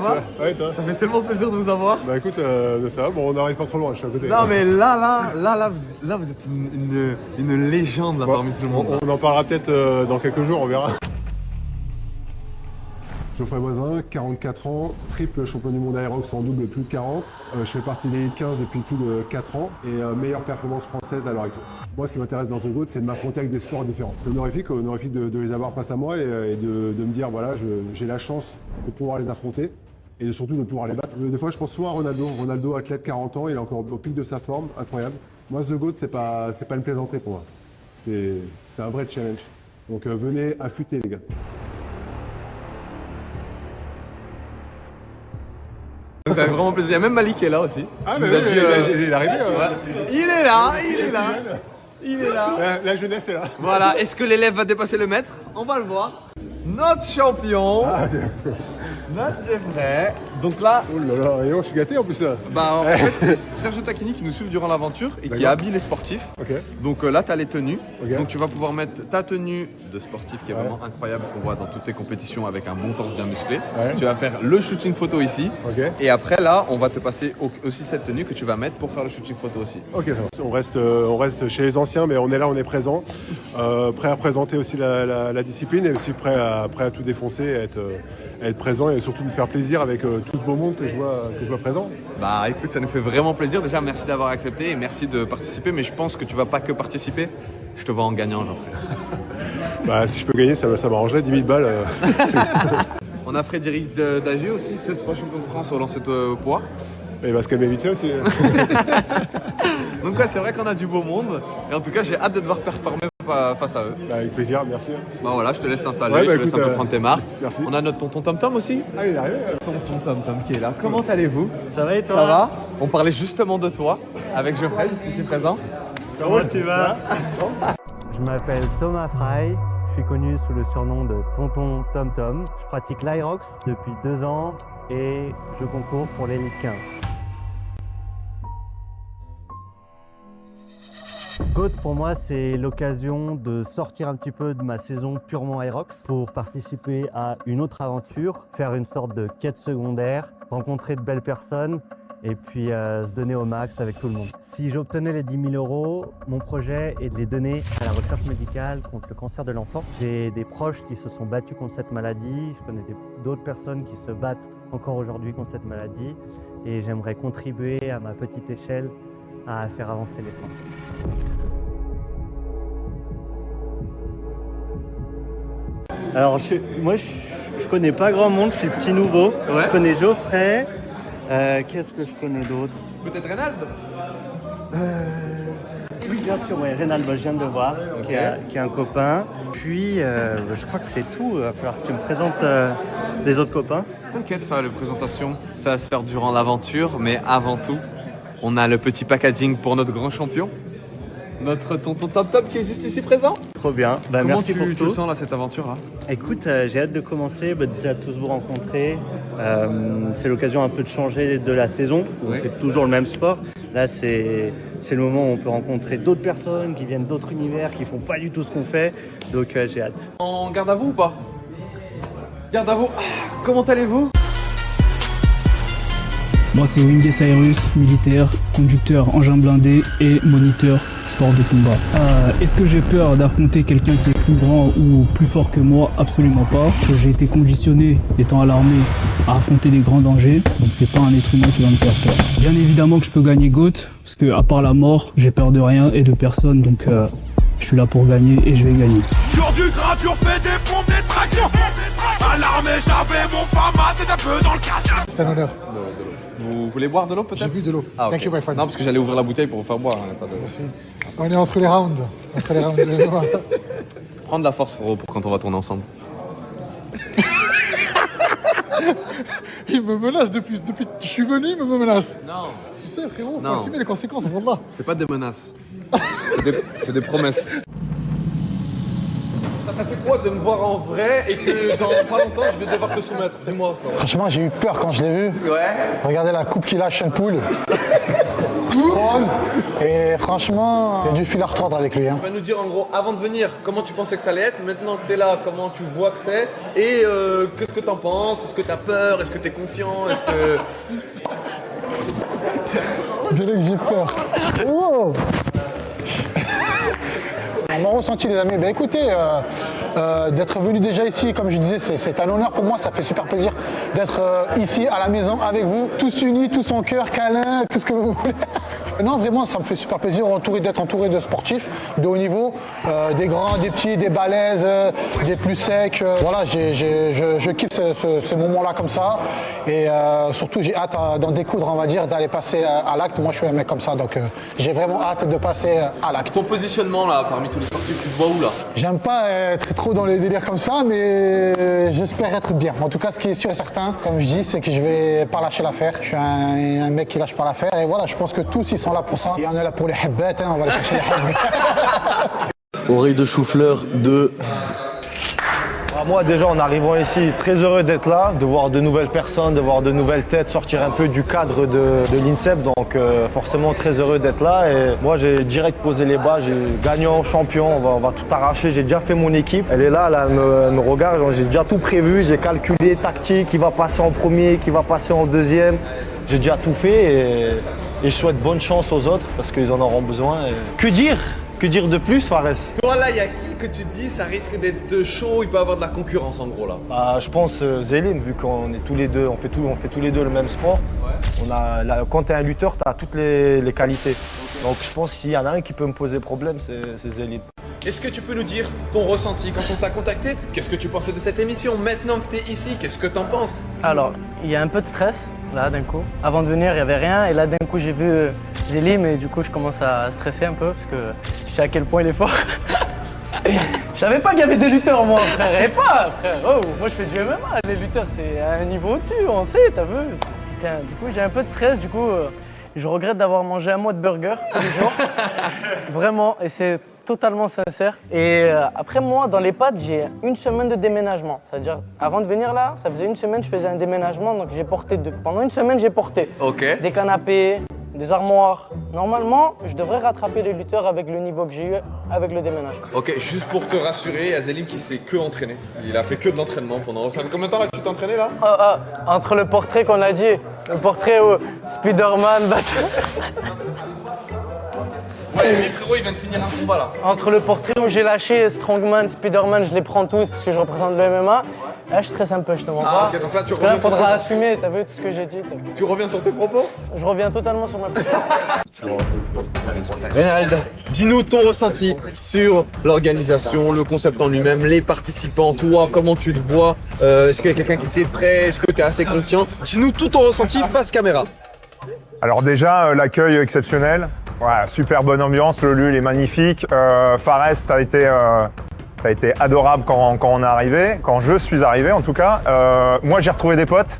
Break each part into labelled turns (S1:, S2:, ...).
S1: va?
S2: Ouais, toi.
S1: Ça fait tellement plaisir de vous avoir.
S2: Bah écoute, ça va, bon on n'arrive pas trop loin, je suis à côté.
S1: Non mais là, vous êtes une légende là parmi tout le monde.
S2: On en parlera peut-être dans quelques jours, on verra. Geoffrey Voisin, 44 ans, triple champion du monde Aerox en double plus de 40. Je fais partie de l'élite 15 depuis plus de 4 ans et meilleure performance française à l'heure actuelle. Moi, ce qui m'intéresse dans The GOAT, c'est de m'affronter avec des sports différents. Honorifique de les avoir face à moi et de me dire, voilà, j'ai la chance de pouvoir les affronter et surtout de pouvoir les battre. Des fois, je pense souvent à Ronaldo. Ronaldo, athlète, 40 ans, il est encore au pic de sa forme, incroyable. Moi, The GOAT, c'est pas une plaisanterie pour moi. C'est un vrai challenge. Donc venez affûter, les gars.
S1: Ça fait vraiment plaisir. Il y a même Malik qui est là aussi.
S2: Ah, mais il est arrivé.
S1: Il est là, il est là.
S2: La jeunesse est là.
S1: Voilà, est-ce que l'élève va dépasser le maître? On va le voir. Notre champion, notre Geoffrey. Donc là,
S2: Oh là là, et je suis gâté en plus là.
S1: bah en fait c'est Sergio Tacchini qui nous suit durant l'aventure et qui habille les sportifs.
S2: Ok.
S1: Donc là tu as les tenues.
S2: Ok.
S1: Donc tu vas pouvoir mettre ta tenue de sportif qui est vraiment incroyable qu'on voit dans toutes les compétitions avec un bon torse bien musclé.
S2: Ouais.
S1: Tu vas faire le shooting photo ici.
S2: Ok.
S1: Et après là on va te passer aussi cette tenue que tu vas mettre pour faire le shooting photo aussi.
S2: Ok, ça va. On reste chez les anciens, mais on est là, on est présent. Prêt à présenter aussi la discipline et aussi prêt à tout défoncer, à être présent et surtout nous faire plaisir avec tout ce beau monde que je vois présent.
S1: Bah écoute, ça nous fait vraiment plaisir. Déjà merci d'avoir accepté et merci de participer. Mais je pense que tu vas pas que participer. Je te vois en gagnant, Geoffrey.
S2: Bah, si je peux gagner, ça m'arrangerait, 10 000 balles.
S1: On a Frédéric Dagier aussi, 16 fois champion de France au lancer de poids.
S2: Et il va se calmer vite fait aussi.
S1: Donc ouais, c'est vrai qu'on a du beau monde. Et en tout cas, j'ai hâte de devoir performer face à eux.
S2: Bah, avec plaisir, merci.
S1: Bah voilà, je te laisse t'installer,
S2: Ouais,
S1: je
S2: bah,
S1: te laisse
S2: écoute,
S1: un peu prendre tes marques.
S2: merci.
S1: On a notre tonton Tom Tom aussi.
S2: Ah, il est arrivé.
S1: Tonton Tom Tom qui est là. Comment allez-vous?
S3: Ça va et toi?
S1: Ça va? On parlait justement de toi avec Geoffrey, ici présent.
S3: Comment tu vas? Je m'appelle Thomas Frey, je suis connu sous le surnom de Tonton Tom Tom. Je pratique l'Aerox depuis 2 ans et je concours pour l'élite 15. GOAT pour moi c'est l'occasion de sortir un petit peu de ma saison purement Aerox pour participer à une autre aventure, faire une sorte de quête secondaire, rencontrer de belles personnes et puis se donner au max avec tout le monde. Si j'obtenais les 10 000 €, mon projet est de les donner à la recherche médicale contre le cancer de l'enfant. J'ai des proches qui se sont battus contre cette maladie, je connais d'autres personnes qui se battent encore aujourd'hui contre cette maladie et j'aimerais contribuer à ma petite échelle à faire avancer les sciences. Alors moi je connais pas grand monde, je suis petit nouveau.
S1: Ouais.
S3: Je connais Geoffrey. Qu'est-ce que je connais d'autre?
S1: Peut-être Reynald?
S3: Oui bien sûr, ouais, Reynald, je viens de le voir, qui est un copain. Puis je crois que c'est tout, il va falloir que tu me présentes les autres copains.
S1: T'inquiète, ça, les présentations, ça va se faire durant l'aventure, mais avant tout, on a le petit packaging pour notre grand champion. Notre tonton Top Top qui est juste ici présent.
S3: Trop bien, bah,
S1: Comment
S3: merci pour
S1: tu
S3: tout.
S1: le sens là, cette aventure là?
S3: Écoute, j'ai hâte de commencer, déjà de tous vous rencontrer. C'est l'occasion un peu de changer de la saison, où
S1: Oui.
S3: on fait toujours le même sport. Là, c'est le moment où on peut rencontrer d'autres personnes qui viennent d'autres univers, qui font pas du tout ce qu'on fait. Donc j'ai hâte.
S1: En garde à vous ou pas? Garde à vous. Comment allez-vous?
S4: Moi c'est Wingé Cyrus, militaire, conducteur engin blindé et moniteur sport de combat. Est-ce que j'ai peur d'affronter quelqu'un qui est plus grand ou plus fort que moi? Absolument pas. J'ai été conditionné, étant à l'armée, à affronter des grands dangers, donc c'est pas un être humain qui va me faire peur. Bien évidemment que je peux gagner GOAT, parce que à part la mort, j'ai peur de rien et de personne, donc je suis là pour gagner et je vais gagner.
S5: Sur du gradure, fais des pompes, des tractions. À l'armée, j'avais mon fama, c'est un peu dans le casse.
S6: C'est un honneur.
S1: Vous voulez boire de l'eau peut-être?
S6: J'ai bu de l'eau.
S1: Ah, ok.
S6: Thank you, my friend.
S1: Non, parce que j'allais ouvrir la bouteille pour vous faire boire. Hein, pas de...
S6: Merci. On est entre les rounds.
S1: Prends de la force, frérot, pour quand on va tourner ensemble.
S6: Il me menace depuis que je suis venu, il me menace.
S1: Non,
S6: Tu sais, frérot, faut
S1: Non.
S6: assumer les conséquences, wallah.
S1: c'est pas des menaces. C'est des promesses. Ça t'a fait quoi de me voir en vrai et que dans pas longtemps je vais devoir te soumettre? Dis-moi, frérot.
S6: Franchement, j'ai eu peur quand je l'ai vu.
S1: Ouais.
S6: Regardez la coupe qu'il a, Sean Poole. Strong. Et franchement, il y a du fil à retordre avec lui. Hein.
S1: Tu vas nous dire en gros, avant de venir, comment tu pensais que ça allait être, maintenant que tu es là, comment tu vois que c'est, et qu'est-ce que tu en penses, est-ce que tu as peur, est-ce que tu es confiant, est-ce que...
S6: Dès que j'ai peur. Wow. Mon ressenti les amis, écoutez, d'être venu déjà ici, comme je disais, c'est un honneur pour moi, ça fait super plaisir d'être ici à la maison avec vous, tous unis, tous en cœur, câlin, tout ce que vous voulez. Non, vraiment, ça me fait super plaisir d'être entouré de sportifs de haut niveau, des grands, des petits, des balèzes, des plus secs. Voilà, je kiffe ce moment-là comme ça. Et surtout, j'ai hâte d'en découdre, on va dire, d'aller passer à l'acte. Moi, je suis un mec comme ça, donc j'ai vraiment hâte de passer à l'acte.
S1: Ton positionnement là, parmi tous les sportifs, tu te vois où là?
S6: J'aime pas être trop dans les délires comme ça, mais j'espère être bien. En tout cas, ce qui est sûr et certain, comme je dis, c'est que je vais pas lâcher l'affaire. Je suis un mec qui lâche pas l'affaire. Et voilà, je pense que tous ils sont là pour ça. Et on est là pour les habbettes, hein, on va aller chercher les habbettes.
S7: Oreille de chou-fleur de...
S8: Moi déjà en arrivant ici, très heureux d'être là, de voir de nouvelles personnes, de voir de nouvelles têtes, sortir un peu du cadre de l'INSEP. Donc forcément très heureux d'être là. Et moi j'ai direct posé les bas, j'ai gagnant, champion, on va tout arracher. J'ai déjà fait mon équipe, elle est là, elle me regarde, j'ai déjà tout prévu, j'ai calculé tactique, qui va passer en premier, qui va passer en deuxième. J'ai déjà tout fait et je souhaite bonne chance aux autres parce qu'ils en auront besoin. Et... Que dire de plus, Fares?
S1: Toi là, il y a qui que tu te dis, ça risque d'être chaud, il peut y avoir de la concurrence en gros là?
S8: Je pense Zélim, vu qu'on est tous les deux, on fait tous les deux le même sport. Ouais. Quand tu es un lutteur, tu as toutes les qualités. Donc je pense qu'il y en a un qui peut me poser problème, c'est Zélim.
S1: Est-ce que tu peux nous dire ton ressenti quand on t'a contacté? Qu'est-ce que tu pensais de cette émission? Maintenant que tu es ici, qu'est-ce que tu en penses?
S9: Alors, il y a un peu de stress, là, d'un coup. Avant de venir, il n'y avait rien. Et là, d'un coup, j'ai vu Zélim et du coup, je commence à stresser un peu parce que je sais à quel point il est fort. Je savais pas qu'il y avait des lutteurs, moi, frère. Et pas, frère. Oh, moi, je fais du MMA. Les lutteurs, c'est un niveau au-dessus, on sait, t'as vu. Putain, du coup, j'ai un peu de stress. Du coup, je regrette d'avoir mangé un mois de burger tous les jours. Vraiment, et c'est totalement sincère. Et après, moi, dans les pattes, j'ai une semaine de déménagement. C'est-à-dire, avant de venir là, ça faisait une semaine, je faisais un déménagement. Donc, j'ai porté pendant une semaine, j'ai porté des canapés, des armoires. Normalement, je devrais rattraper les lutteurs avec le niveau que j'ai eu avec le déménagement.
S1: Ok, juste pour te rassurer, il y a Zélim qui s'est que entraîné. Il a fait que de l'entraînement pendant... Ça fait combien de temps là que tu t'es entraîné là?
S9: Entre le portrait qu'on a dit, le portrait où Spider-Man...
S1: Ouais, mais frérot, il vient de finir un combat là.
S9: Entre le portrait où j'ai lâché Strongman, Spider-Man, je les prends tous parce que je représente le MMA. Là, je stresse un peu, je te mens pas.
S1: Ok, donc là, tu
S9: parce que
S1: reviens
S9: là, faudra assumer, t'as vu tout ce que j'ai dit.
S1: Tu reviens sur tes propos?
S9: Je reviens totalement sur ma position.
S1: Reynald, dis-nous ton ressenti sur l'organisation, le concept en lui-même, les participants, toi, comment tu te vois, est-ce qu'il y a quelqu'un qui était prêt, est-ce que tu es assez confiant? Dis-nous tout ton ressenti face caméra.
S10: Alors déjà, l'accueil exceptionnel, ouais, super bonne ambiance, le lieu il est magnifique. Fares, t'as été adorable quand on est arrivé, quand je suis arrivé en tout cas. Moi j'ai retrouvé des potes,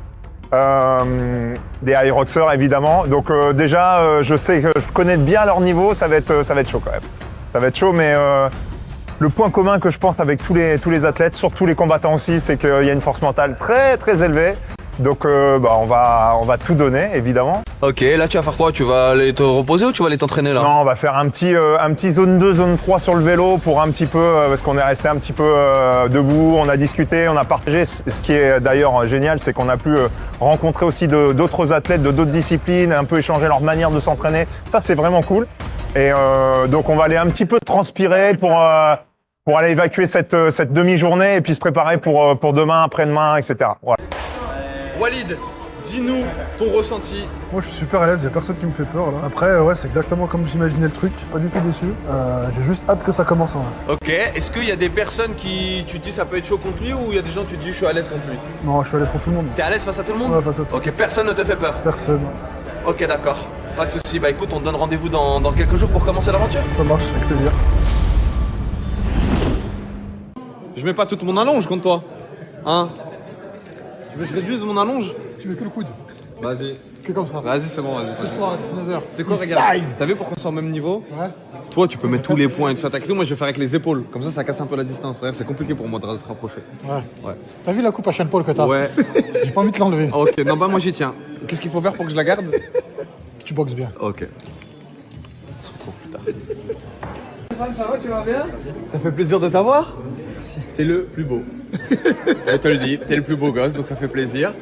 S10: des Aeroxers évidemment. Donc déjà, je sais que je connais bien leur niveau, ça va être chaud quand même. Ça va être chaud, mais le point commun que je pense avec tous les athlètes, surtout les combattants aussi, c'est qu'il y a une force mentale très très élevée. Donc on va tout donner évidemment.
S1: Ok, là tu vas faire quoi? Tu vas aller te reposer ou tu vas aller t'entraîner là?
S10: Non, on va faire un petit zone 2, zone 3 sur le vélo pour un petit peu, parce qu'on est resté un petit peu debout, on a discuté, on a partagé. Ce qui est d'ailleurs génial, c'est qu'on a pu rencontrer aussi d'autres athlètes de d'autres disciplines, un peu échanger leur manière de s'entraîner. Ça c'est vraiment cool. Et donc on va aller un petit peu transpirer pour aller évacuer cette demi-journée et puis se préparer pour demain, après-demain, etc. Voilà.
S1: Walid, dis-nous ton ressenti.
S6: Moi je suis super à l'aise, il n'y a personne qui me fait peur là. Après ouais c'est exactement comme j'imaginais le truc, pas du tout déçu. J'ai juste hâte que ça commence en vrai.
S1: Ok, est-ce qu'il y a des personnes qui tu te dis ça peut être chaud contre lui ou il y a des gens qui tu te dis je suis à l'aise contre lui?
S6: Non je suis à l'aise contre tout le monde.
S1: T'es à l'aise face à tout le monde?
S6: Ouais face à tout.
S1: Ok, personne ne te fait peur?
S6: Personne.
S1: Ok d'accord, pas de soucis. Bah écoute, on te donne rendez-vous dans quelques jours pour commencer l'aventure.
S6: Ça marche, avec plaisir.
S1: Je mets pas toute mon allonge contre toi. Hein? Tu veux que je réduise mon allonge?
S6: Tu mets que le coude.
S1: Vas-y.
S6: Que comme ça.
S1: Vas-y, c'est bon, vas-y.
S6: Ce soir à 19h.
S1: C'est quoi, regarde? T'as vu pour qu'on soit au même niveau?
S6: Ouais.
S1: Toi, tu peux mettre tous les points et tout ça. T'as cru, moi je vais faire avec les épaules. Comme ça casse un peu la distance. C'est compliqué pour moi de se rapprocher.
S6: Ouais. T'as vu la coupe à Sean Paul que t'as?
S1: Ouais.
S6: J'ai pas envie de l'enlever.
S1: Ok, non, bah moi j'y tiens. Qu'est-ce qu'il faut faire pour que je la garde?
S6: Que tu boxes bien.
S1: Ok. Stéphane, ça va, tu vas bien? Ça fait plaisir de t'avoir. Merci. T'es le plus beau. Je te le dis, t'es le plus beau gosse, donc ça fait plaisir.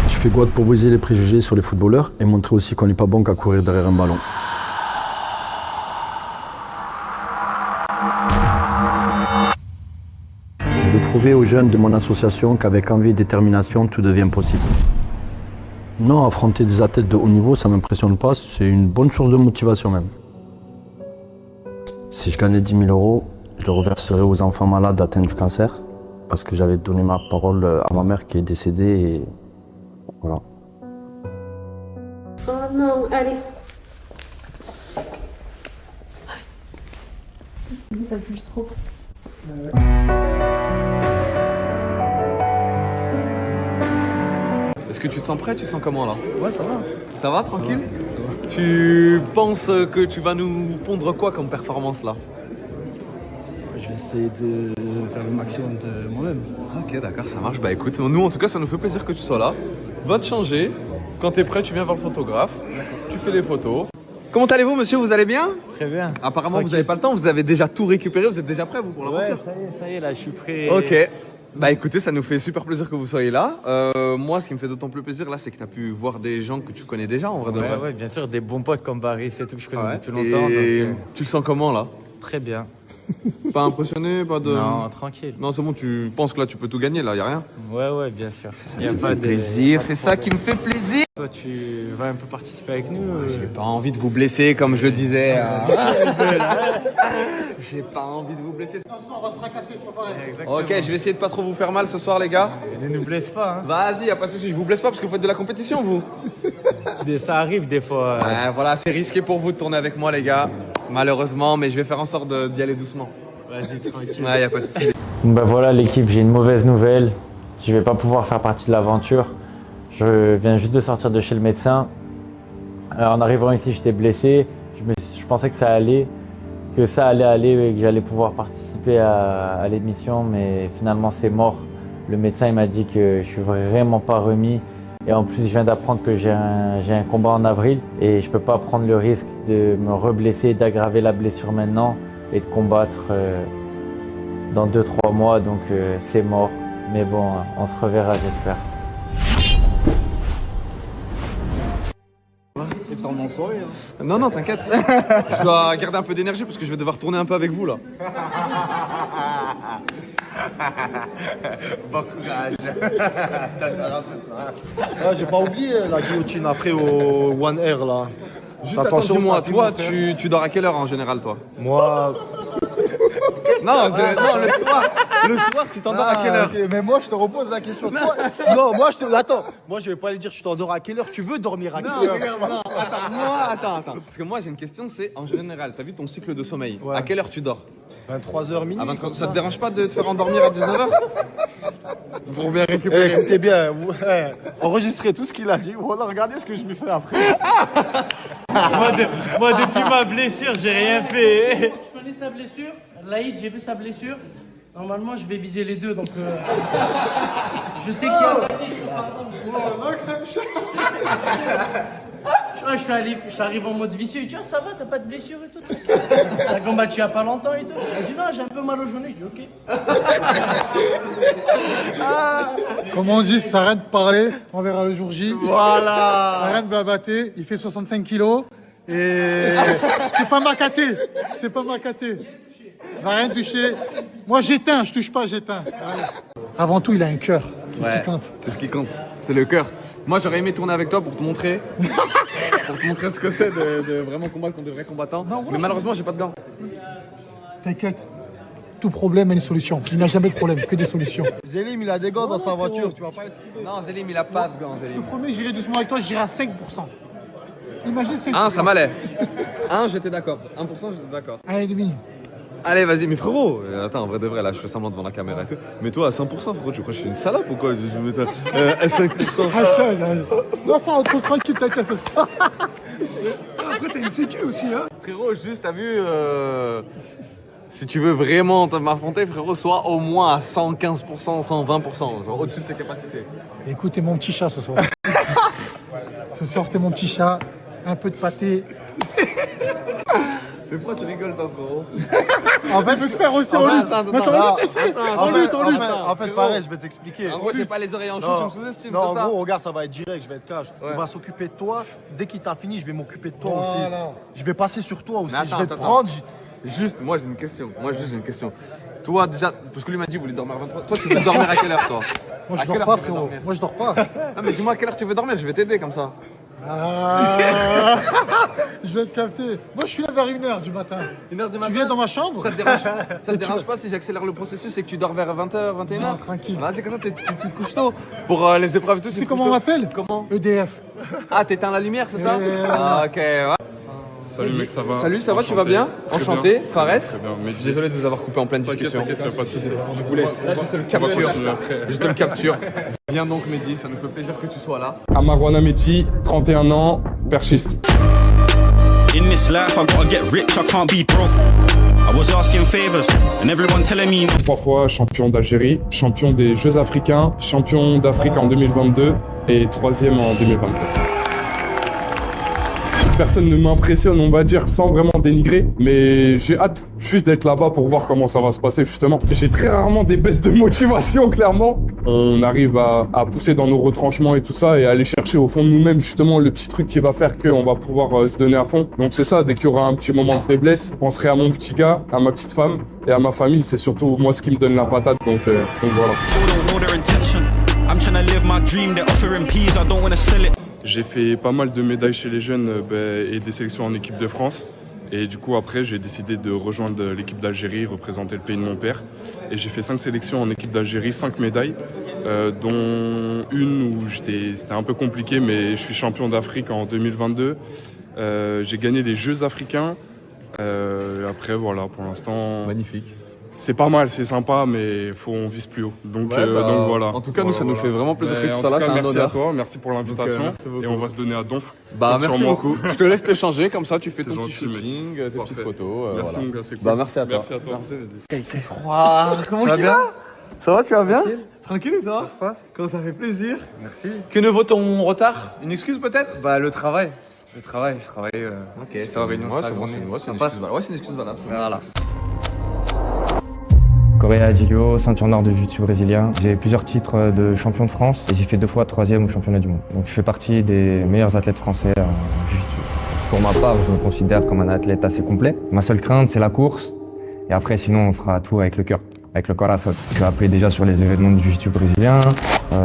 S7: Je fais God pour briser les préjugés sur les footballeurs et montrer aussi qu'on n'est pas bon qu'à courir derrière un ballon. Je veux prouver aux jeunes de mon association qu'avec envie et détermination, tout devient possible. Non, affronter des athlètes de haut niveau, ça ne m'impressionne pas, c'est une bonne source de motivation même. Si je gagnais 10 000 €, je le reverserai aux enfants malades atteints du cancer, parce que j'avais donné ma parole à ma mère qui est décédée et voilà.
S11: Oh non, allez. Ça touche trop.
S1: Est-ce que tu te sens prêt? Tu te sens comment là?
S12: Ouais, ça va.
S1: Ça va, tranquille?
S12: Ouais, ça va.
S1: Tu penses que tu vas nous pondre quoi comme performance là?
S12: Je vais essayer de faire le maximum de moi-même.
S1: Ok, d'accord, ça marche. Bah écoute, nous en tout cas, ça nous fait plaisir que tu sois là. Va te changer. Quand t'es prêt, tu viens voir le photographe. Tu fais les photos. Comment allez-vous, monsieur? Vous allez bien?
S13: Très bien.
S1: Apparemment, vous n'avez pas le temps. Vous avez déjà tout récupéré. Vous êtes déjà prêt, vous, pour l'aventure?
S13: Ouais, ça y est, là, je suis prêt.
S1: Ok. Bah écoutez, ça nous fait super plaisir que vous soyez là. Moi, ce qui me fait d'autant plus plaisir là, c'est que tu as pu voir des gens que tu connais déjà en vrai de vrai.
S13: Ouais, bien sûr, des bons potes comme Barry, c'est tout que je connais depuis
S1: Et
S13: longtemps.
S1: tu le sens comment là?
S13: Très bien.
S1: Pas impressionné, pas de...
S13: Non, tranquille.
S1: Non, c'est bon, tu penses que là tu peux tout gagner, là, y a rien?
S13: Ouais, bien sûr.
S1: Ça me fait plaisir, c'est ça qui me fait plaisir.
S13: Toi, tu vas un peu participer avec nous?
S1: J'ai pas envie de vous blesser, comme je le disais. J'ai pas envie de vous blesser.
S6: On va se fracasser, c'est pas pareil.
S1: Ok, je vais essayer de pas trop vous faire mal ce soir, les gars.
S13: Ne nous blesse pas. Hein.
S1: Vas-y, y a pas de soucis, je vous blesse pas parce que vous faites de la compétition, vous.
S13: Ça arrive des fois.
S1: Ouais, voilà, c'est risqué pour vous de tourner avec moi, les gars. Malheureusement, mais je vais faire en sorte d'y aller doucement.
S13: Vas-y, tranquille.
S1: Ouais, y a pas de soucis.
S13: Bah voilà, l'équipe, j'ai une mauvaise nouvelle. Je vais pas pouvoir faire partie de l'aventure. Je viens juste de sortir de chez le médecin. En arrivant ici, j'étais blessé. Je pensais que ça allait aller et que j'allais pouvoir participer à l'émission, mais finalement c'est mort. Le médecin il m'a dit que je suis vraiment pas remis et en plus je viens d'apprendre que j'ai un combat en avril et je peux pas prendre le risque de me reblesser, d'aggraver la blessure maintenant et de combattre dans 2-3 mois, donc c'est mort. Mais bon, on se reverra, j'espère.
S1: Non, t'inquiète. Je dois garder un peu d'énergie parce que je vais devoir tourner un peu avec vous là. Bon courage.
S8: J'ai pas oublié la guillotine après au One Air là.
S1: Juste attention, dis-moi, toi, tu dors à quelle heure en général, toi?
S8: Moi.
S1: Non, le soir, tu t'endors à quelle heure?
S8: Okay. Mais moi, je te repose la question. Non, attends. Moi, je vais pas aller dire tu t'endors à quelle heure. Tu veux dormir à quelle heure?
S1: Non, attends. Parce que moi, j'ai une question, c'est en général, t'as vu ton cycle de sommeil?
S8: Ouais.
S1: À quelle heure tu dors?
S8: 23h minuit.
S1: À 23... Ça te dérange pas de te faire endormir à 19h? Pour bien récupérer.
S8: Écoutez bien, enregistrez tout ce qu'il a dit. Voilà, regardez ce que je lui fais après.
S13: Moi, depuis ma blessure, j'ai rien fait.
S9: Je connais sa blessure. Laïd, j'ai vu sa blessure. Normalement, je vais viser les deux, donc je sais qu'il y a... Je suis arrivé en mode vicieux. Il dit, ça va, t'as pas de blessure et tout. T'as combattu il y a pas longtemps et tout. Il dit, non, j'ai un peu mal au genou. Je dis, ok.
S6: Comme on dit, ça arrête de parler, on verra le jour J.
S1: Voilà.
S6: Arrête de blabater, il fait 65 kilos et c'est pas ma caté. Ça n'a rien touché. Moi j'éteins, je touche pas, j'éteins. Avant tout, il a un cœur. C'est ce qui compte.
S1: C'est ce qui compte, c'est le cœur. Moi j'aurais aimé tourner avec toi pour te montrer. Ce que c'est de vraiment combattre contre des vrais combattants. Non, mais malheureusement j'ai pas de gants.
S6: T'inquiète. Tout problème a une solution. Il n'a jamais de problème, que des solutions.
S8: Zélim, il a des gants dans sa voiture, tu vas pas esquiver.
S1: Non, Zélim, il a pas de gants.
S6: Je te promets, j'irai doucement avec toi, j'irai à 5%. Imagine 5%.
S1: 1, ça m'allait. 1, j'étais d'accord. 1%, j'étais d'accord.
S6: 1,5.
S1: Allez, vas-y, mais frérot. Attends, en vrai de vrai, là, je fais semblant devant la caméra et tout. Mais toi, à 100%, frérot, tu crois que je suis une salope ou quoi? Je vais mettre à 5%.
S6: Non, ça, on te tranquille, t'inquiète, c'est ça. Après, t'as une sécu aussi, hein.
S1: Frérot, juste, t'as vu, si tu veux vraiment m'affronter, frérot, sois au moins à 115%, 120%, genre au-dessus de tes capacités.
S6: Écoute, t'es mon petit chat ce soir. Ce soir, t'es mon petit chat. Un peu de pâté.
S1: Mais pourquoi tu rigoles, toi, frérot?
S6: En fait, je veux te faire aussi en lutte.
S8: En fait, pareil, je vais t'expliquer.
S1: En gros, j'ai pas les oreilles en chou, tu me sous-estimes,
S8: Non,
S1: c'est
S8: en
S1: ça?
S8: gros, regarde, ça va être direct, je vais être cash.
S1: Ouais.
S8: On va s'occuper de toi. Dès qu'il t'a fini, je vais m'occuper de toi
S6: Voilà.
S8: aussi. Je vais passer sur toi aussi.
S1: Mais attends,
S8: je vais te
S1: attends.
S8: prendre.
S1: Juste, moi j'ai une question. Toi, déjà, parce que lui m'a dit, vous voulez dormir à 23. Toi, tu veux dormir à quelle heure, toi?
S6: Moi,
S1: À
S6: je
S1: quelle
S6: dors
S1: heure
S6: pas,
S1: tu veux
S6: frérot.
S1: dormir?
S6: Moi, je dors pas.
S1: Non, mais dis-moi à quelle heure tu veux dormir, je vais t'aider comme ça.
S6: Je vais te capter. Moi, je suis là vers 1h du matin.
S1: 1h du matin.
S6: Tu viens dans ma chambre?
S1: Ça te dérange pas si j'accélère le processus et que tu dors vers 20h, 21h?
S6: Non, tranquille.
S1: Vas-y, comme ça, tu te couches tôt. Pour les épreuves et tout.
S6: Tu sais comment on m'appelle?
S1: Comment?
S6: EDF.
S1: Ah, t'éteins la lumière, c'est ça? Ah, ok, ouais.
S14: Salut mec, ça va?
S1: Salut, ça va, tu vas bien? Enchanté, Fares. Je suis désolé de vous avoir coupé en pleine discussion.
S14: T'inquiète, tu vas pas de soucis.
S1: Je vous laisse. Là, je te le capture. Je te le capture. Viens donc, Mehdi, ça nous fait plaisir que tu sois là.
S14: Amarwana Mehdi, 31 ans, perchiste.
S5: In this life, I gotta get rich, I can't be broke. I was asking favors, and everyone telling me.
S14: 3 fois champion d'Algérie, champion des Jeux africains, champion d'Afrique en 2022 et 3e en 2024. Personne ne m'impressionne, on va dire, sans vraiment dénigrer, mais j'ai hâte juste d'être là-bas pour voir comment ça va se passer, justement. J'ai très rarement des baisses de motivation, clairement. On arrive à pousser dans nos retranchements et tout ça, et à aller chercher au fond de nous-mêmes, justement, le petit truc qui va faire qu'on va pouvoir se donner à fond. Donc c'est ça, dès qu'il y aura un petit moment de faiblesse, je penserai à mon petit gars, à ma petite femme, et à ma famille. C'est surtout moi ce qui me donne la patate, donc voilà. J'ai fait pas mal de médailles chez les jeunes et des sélections en équipe de France. Et du coup, après, j'ai décidé de rejoindre l'équipe d'Algérie, représenter le pays de mon père. Et j'ai fait 5 sélections en équipe d'Algérie, 5 médailles, dont une où c'était un peu compliqué, mais je suis champion d'Afrique en 2022. J'ai gagné les Jeux africains. Après, voilà, pour l'instant...
S1: Magnifique.
S14: C'est pas mal, c'est sympa, mais on vise plus haut. Donc, donc voilà.
S1: En tout cas, nous, ça nous fait vraiment plaisir que tu sois là, c'est un
S14: merci
S1: honneur.
S14: à toi, merci pour l'invitation.
S1: Merci beaucoup.
S14: Et on va se donner à donf.
S1: Bah, merci beaucoup. Je te laisse te changer, comme ça, tu fais
S14: C'est
S1: ton petit
S14: gentil, mec.
S1: shooting, tes petites photos.
S14: Merci
S1: voilà.
S14: mon gars, c'est cool.
S1: Bah, merci à toi.
S14: Merci à toi.
S1: C'est froid. Comment tu vas? Ça va, tu vas bien? Tranquille ou toi? Ça se passe? Comment ça fait plaisir?
S15: Merci.
S1: Que ne vaut ton retard? Une excuse peut-être?
S15: Bah le travail. Je travaille.
S1: Ok,
S15: j'étais en réunion toute la journée.
S1: c'est une
S15: Ça
S1: excuse valable. Ouais, c'est une excuse valable.
S15: Voilà.
S16: Correa Adilio, ceinture noire de jiu-jitsu brésilien. J'ai plusieurs titres de champion de France et j'ai fait 2 fois 3e au championnat du monde. Donc je fais partie des meilleurs athlètes français en jiu-jitsu. Pour ma part, je me considère comme un athlète assez complet. Ma seule crainte, c'est la course. Et après, sinon, on fera tout avec le cœur, avec le corazon. Je suis appelé déjà sur les événements du jiu-jitsu brésilien.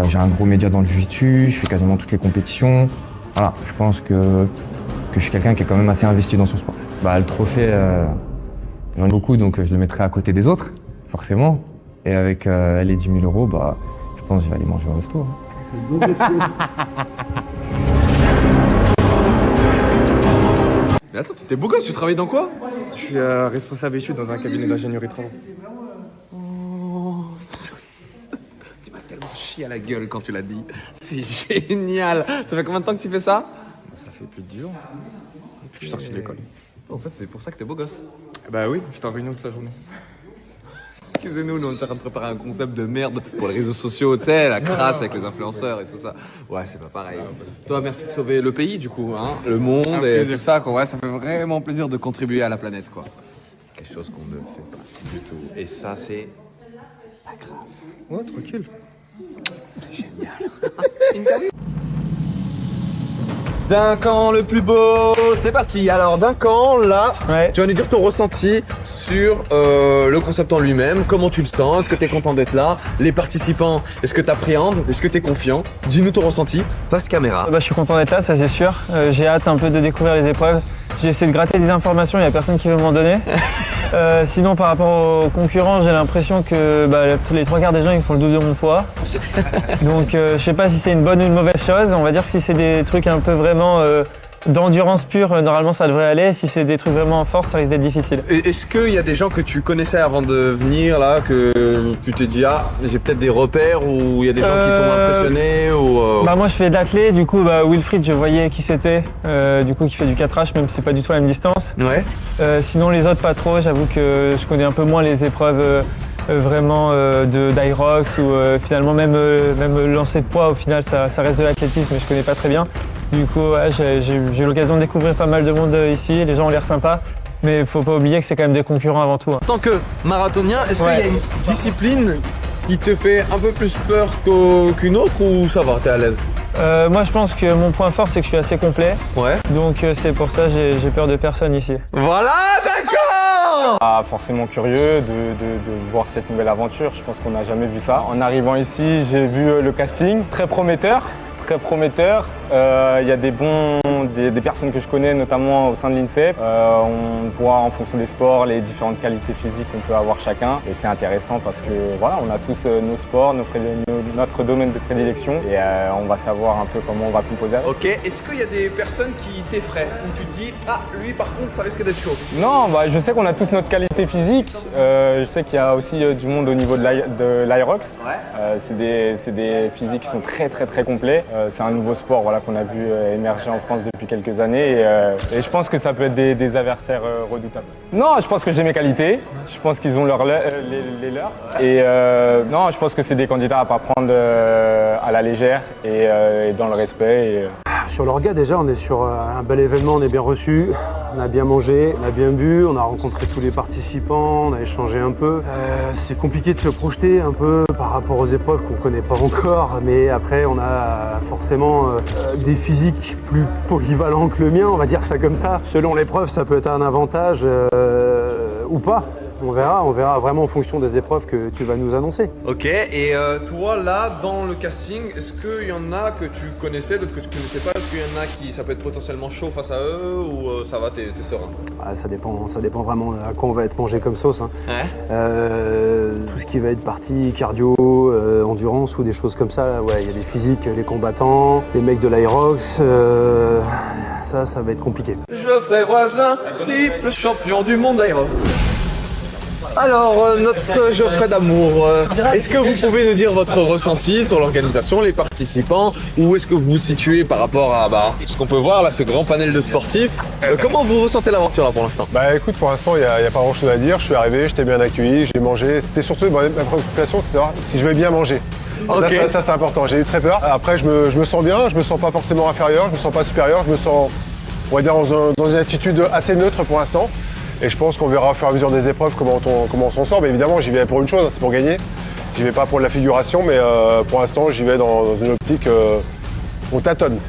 S16: J'ai un gros média dans le jiu-jitsu. Je fais quasiment toutes les compétitions. Voilà, je pense que je suis quelqu'un qui est quand même assez investi dans son sport. Bah, le trophée, j'en ai beaucoup, donc je le mettrai à côté des autres, forcément. Et avec les 10 000 euros, bah, je pense que je vais aller manger au resto.
S1: Mais attends, t'es beau gosse, tu travailles dans quoi?
S15: Je suis responsable études dans un cabinet d'ingénierie travaux.
S1: Tu m'as tellement chié à la gueule quand tu l'as dit. C'est génial. Ça fait combien de temps que tu fais ça?
S15: Ça fait plus de 10 ans. Depuis que je suis sorti de l'école.
S1: En fait, c'est pour ça que t'es beau gosse.
S15: Bah oui, j'étais en réunion toute la journée.
S1: Excusez-nous, nous on est en train de préparer un concept de merde pour les réseaux sociaux, tu sais, la crasse avec les influenceurs et tout ça. Ouais, c'est pas pareil. Toi, merci de sauver le pays, du coup, hein, le monde et tout ça, quoi. Ouais, ça fait vraiment plaisir de contribuer à la planète, quoi. Quelque chose qu'on ne fait pas du tout. Et ça, c'est pas grave.
S15: Ouais, tranquille.
S1: C'est génial. Duncan le plus beau, c'est parti. Alors Duncan, là, tu vas nous dire ton ressenti sur le concept en lui-même, comment tu le sens, est-ce que tu es content d'être là, les participants, est-ce que tu appréhendes, est-ce que tu es confiant? Dis-nous ton ressenti, passe caméra.
S17: Je suis content d'être là, ça c'est sûr. J'ai hâte un peu de découvrir les épreuves. J'ai essayé de gratter des informations, il n'y a personne qui veut m'en donner. Sinon, par rapport aux concurrents, j'ai l'impression que les 3/4 des gens ils font le double de mon poids. Donc je sais pas si c'est une bonne ou une mauvaise chose. On va dire que si c'est des trucs un peu vraiment d'endurance pure, normalement ça devrait aller. Si c'est des trucs vraiment en force, ça risque d'être difficile.
S1: Est-ce qu'il y a des gens que tu connaissais avant de venir là, que tu te dis j'ai peut-être des repères, ou il y a des gens qui t'ont impressionné ou
S17: Moi je fais de l'athlé, du coup Wilfried je voyais qui c'était, du coup qui fait du 4H même si c'est pas du tout la même distance.
S1: Ouais.
S17: Sinon les autres pas trop, j'avoue que je connais un peu moins les épreuves vraiment d'Irox ou finalement même le lancer de poids au final ça reste de l'athlétisme mais je connais pas très bien. Du coup j'ai eu l'occasion de découvrir pas mal de monde ici, les gens ont l'air sympas. Mais il faut pas oublier que c'est quand même des concurrents avant tout.
S1: En tant que marathonien, est-ce qu'il y a une discipline qui te fait un peu plus peur qu'une autre ou ça va, t'es à l'aise?
S17: Moi je pense que mon point fort c'est que je suis assez complet.
S1: Ouais.
S17: Donc c'est pour ça j'ai peur de personne ici.
S1: Voilà, d'accord.
S8: Ah, forcément curieux de voir cette nouvelle aventure, je pense qu'on n'a jamais vu ça. En arrivant ici, j'ai vu le casting, très prometteur. Très prometteur. Il y a des personnes que je connais, notamment au sein de l'INSEP. On voit en fonction des sports les différentes qualités physiques qu'on peut avoir chacun. Et c'est intéressant parce que voilà, on a tous nos sports, notre domaine de prédilection. Et on va savoir un peu comment on va composer avec.
S1: Ok, est-ce qu'il y a des personnes qui t'effraient? Où tu te dis, ah, lui par contre, ça risque d'être chaud?
S8: Non, je sais qu'on a tous notre qualité physique. Je sais qu'il y a aussi du monde au niveau de l'Aerox. Ouais. C'est des physiques qui sont très complets. C'est un nouveau sport qu'on a vu émerger en France depuis quelques années et je pense que ça peut être des adversaires redoutables. Non, je pense que j'ai mes qualités, je pense qu'ils ont les leurs et non, je pense que c'est des candidats à ne pas prendre à la légère et dans le respect.
S18: Sur l'orga déjà, on est sur un bel événement, on est bien reçu, on a bien mangé, on a bien bu, on a rencontré tous les participants, on a échangé un peu. C'est compliqué de se projeter un peu par rapport aux épreuves qu'on connaît pas encore, mais après on a forcément des physiques plus polyvalents que le mien, on va dire ça comme ça. Selon l'épreuve, ça peut être un avantage ou pas. On verra vraiment en fonction des épreuves que tu vas nous annoncer.
S1: Ok, et toi là, dans le casting, est-ce qu'il y en a que tu connaissais, d'autres que tu connaissais pas? Est-ce qu'il y en a qui ça peut être potentiellement chaud face à eux ou ça va, t'es serein?
S18: Ça dépend vraiment à quoi on va être mangé comme sauce. Hein. Ouais. Tout ce qui va être partie cardio, endurance ou des choses comme ça, ouais, il y a des physiques, les combattants, les mecs de l'Aerox, ça va être compliqué.
S1: Geoffrey Voisin, triple champion du monde Aerox. Alors, notre Geoffrey d'amour, est-ce que vous pouvez nous dire votre ressenti sur l'organisation, les participants, où est-ce que vous vous situez par rapport à ce qu'on peut voir là, ce grand panel de sportifs? Comment vous ressentez l'aventure là pour l'instant?
S2: Écoute, pour l'instant, il n'y a pas grand chose à dire. Je suis arrivé, j'étais bien accueilli, j'ai mangé. C'était surtout ma préoccupation, c'est de savoir si je vais bien manger. Okay. Ça c'est important, j'ai eu très peur. Après, je me sens bien, je me sens pas forcément inférieur, je me sens pas supérieur, je me sens, on va dire, dans une attitude assez neutre pour l'instant. Et je pense qu'on verra au fur et à mesure des épreuves comment on s'en sort. Mais évidemment, j'y vais pour une chose, c'est pour gagner. J'y vais pas pour de la figuration, mais pour l'instant, j'y vais dans une optique. On tâtonne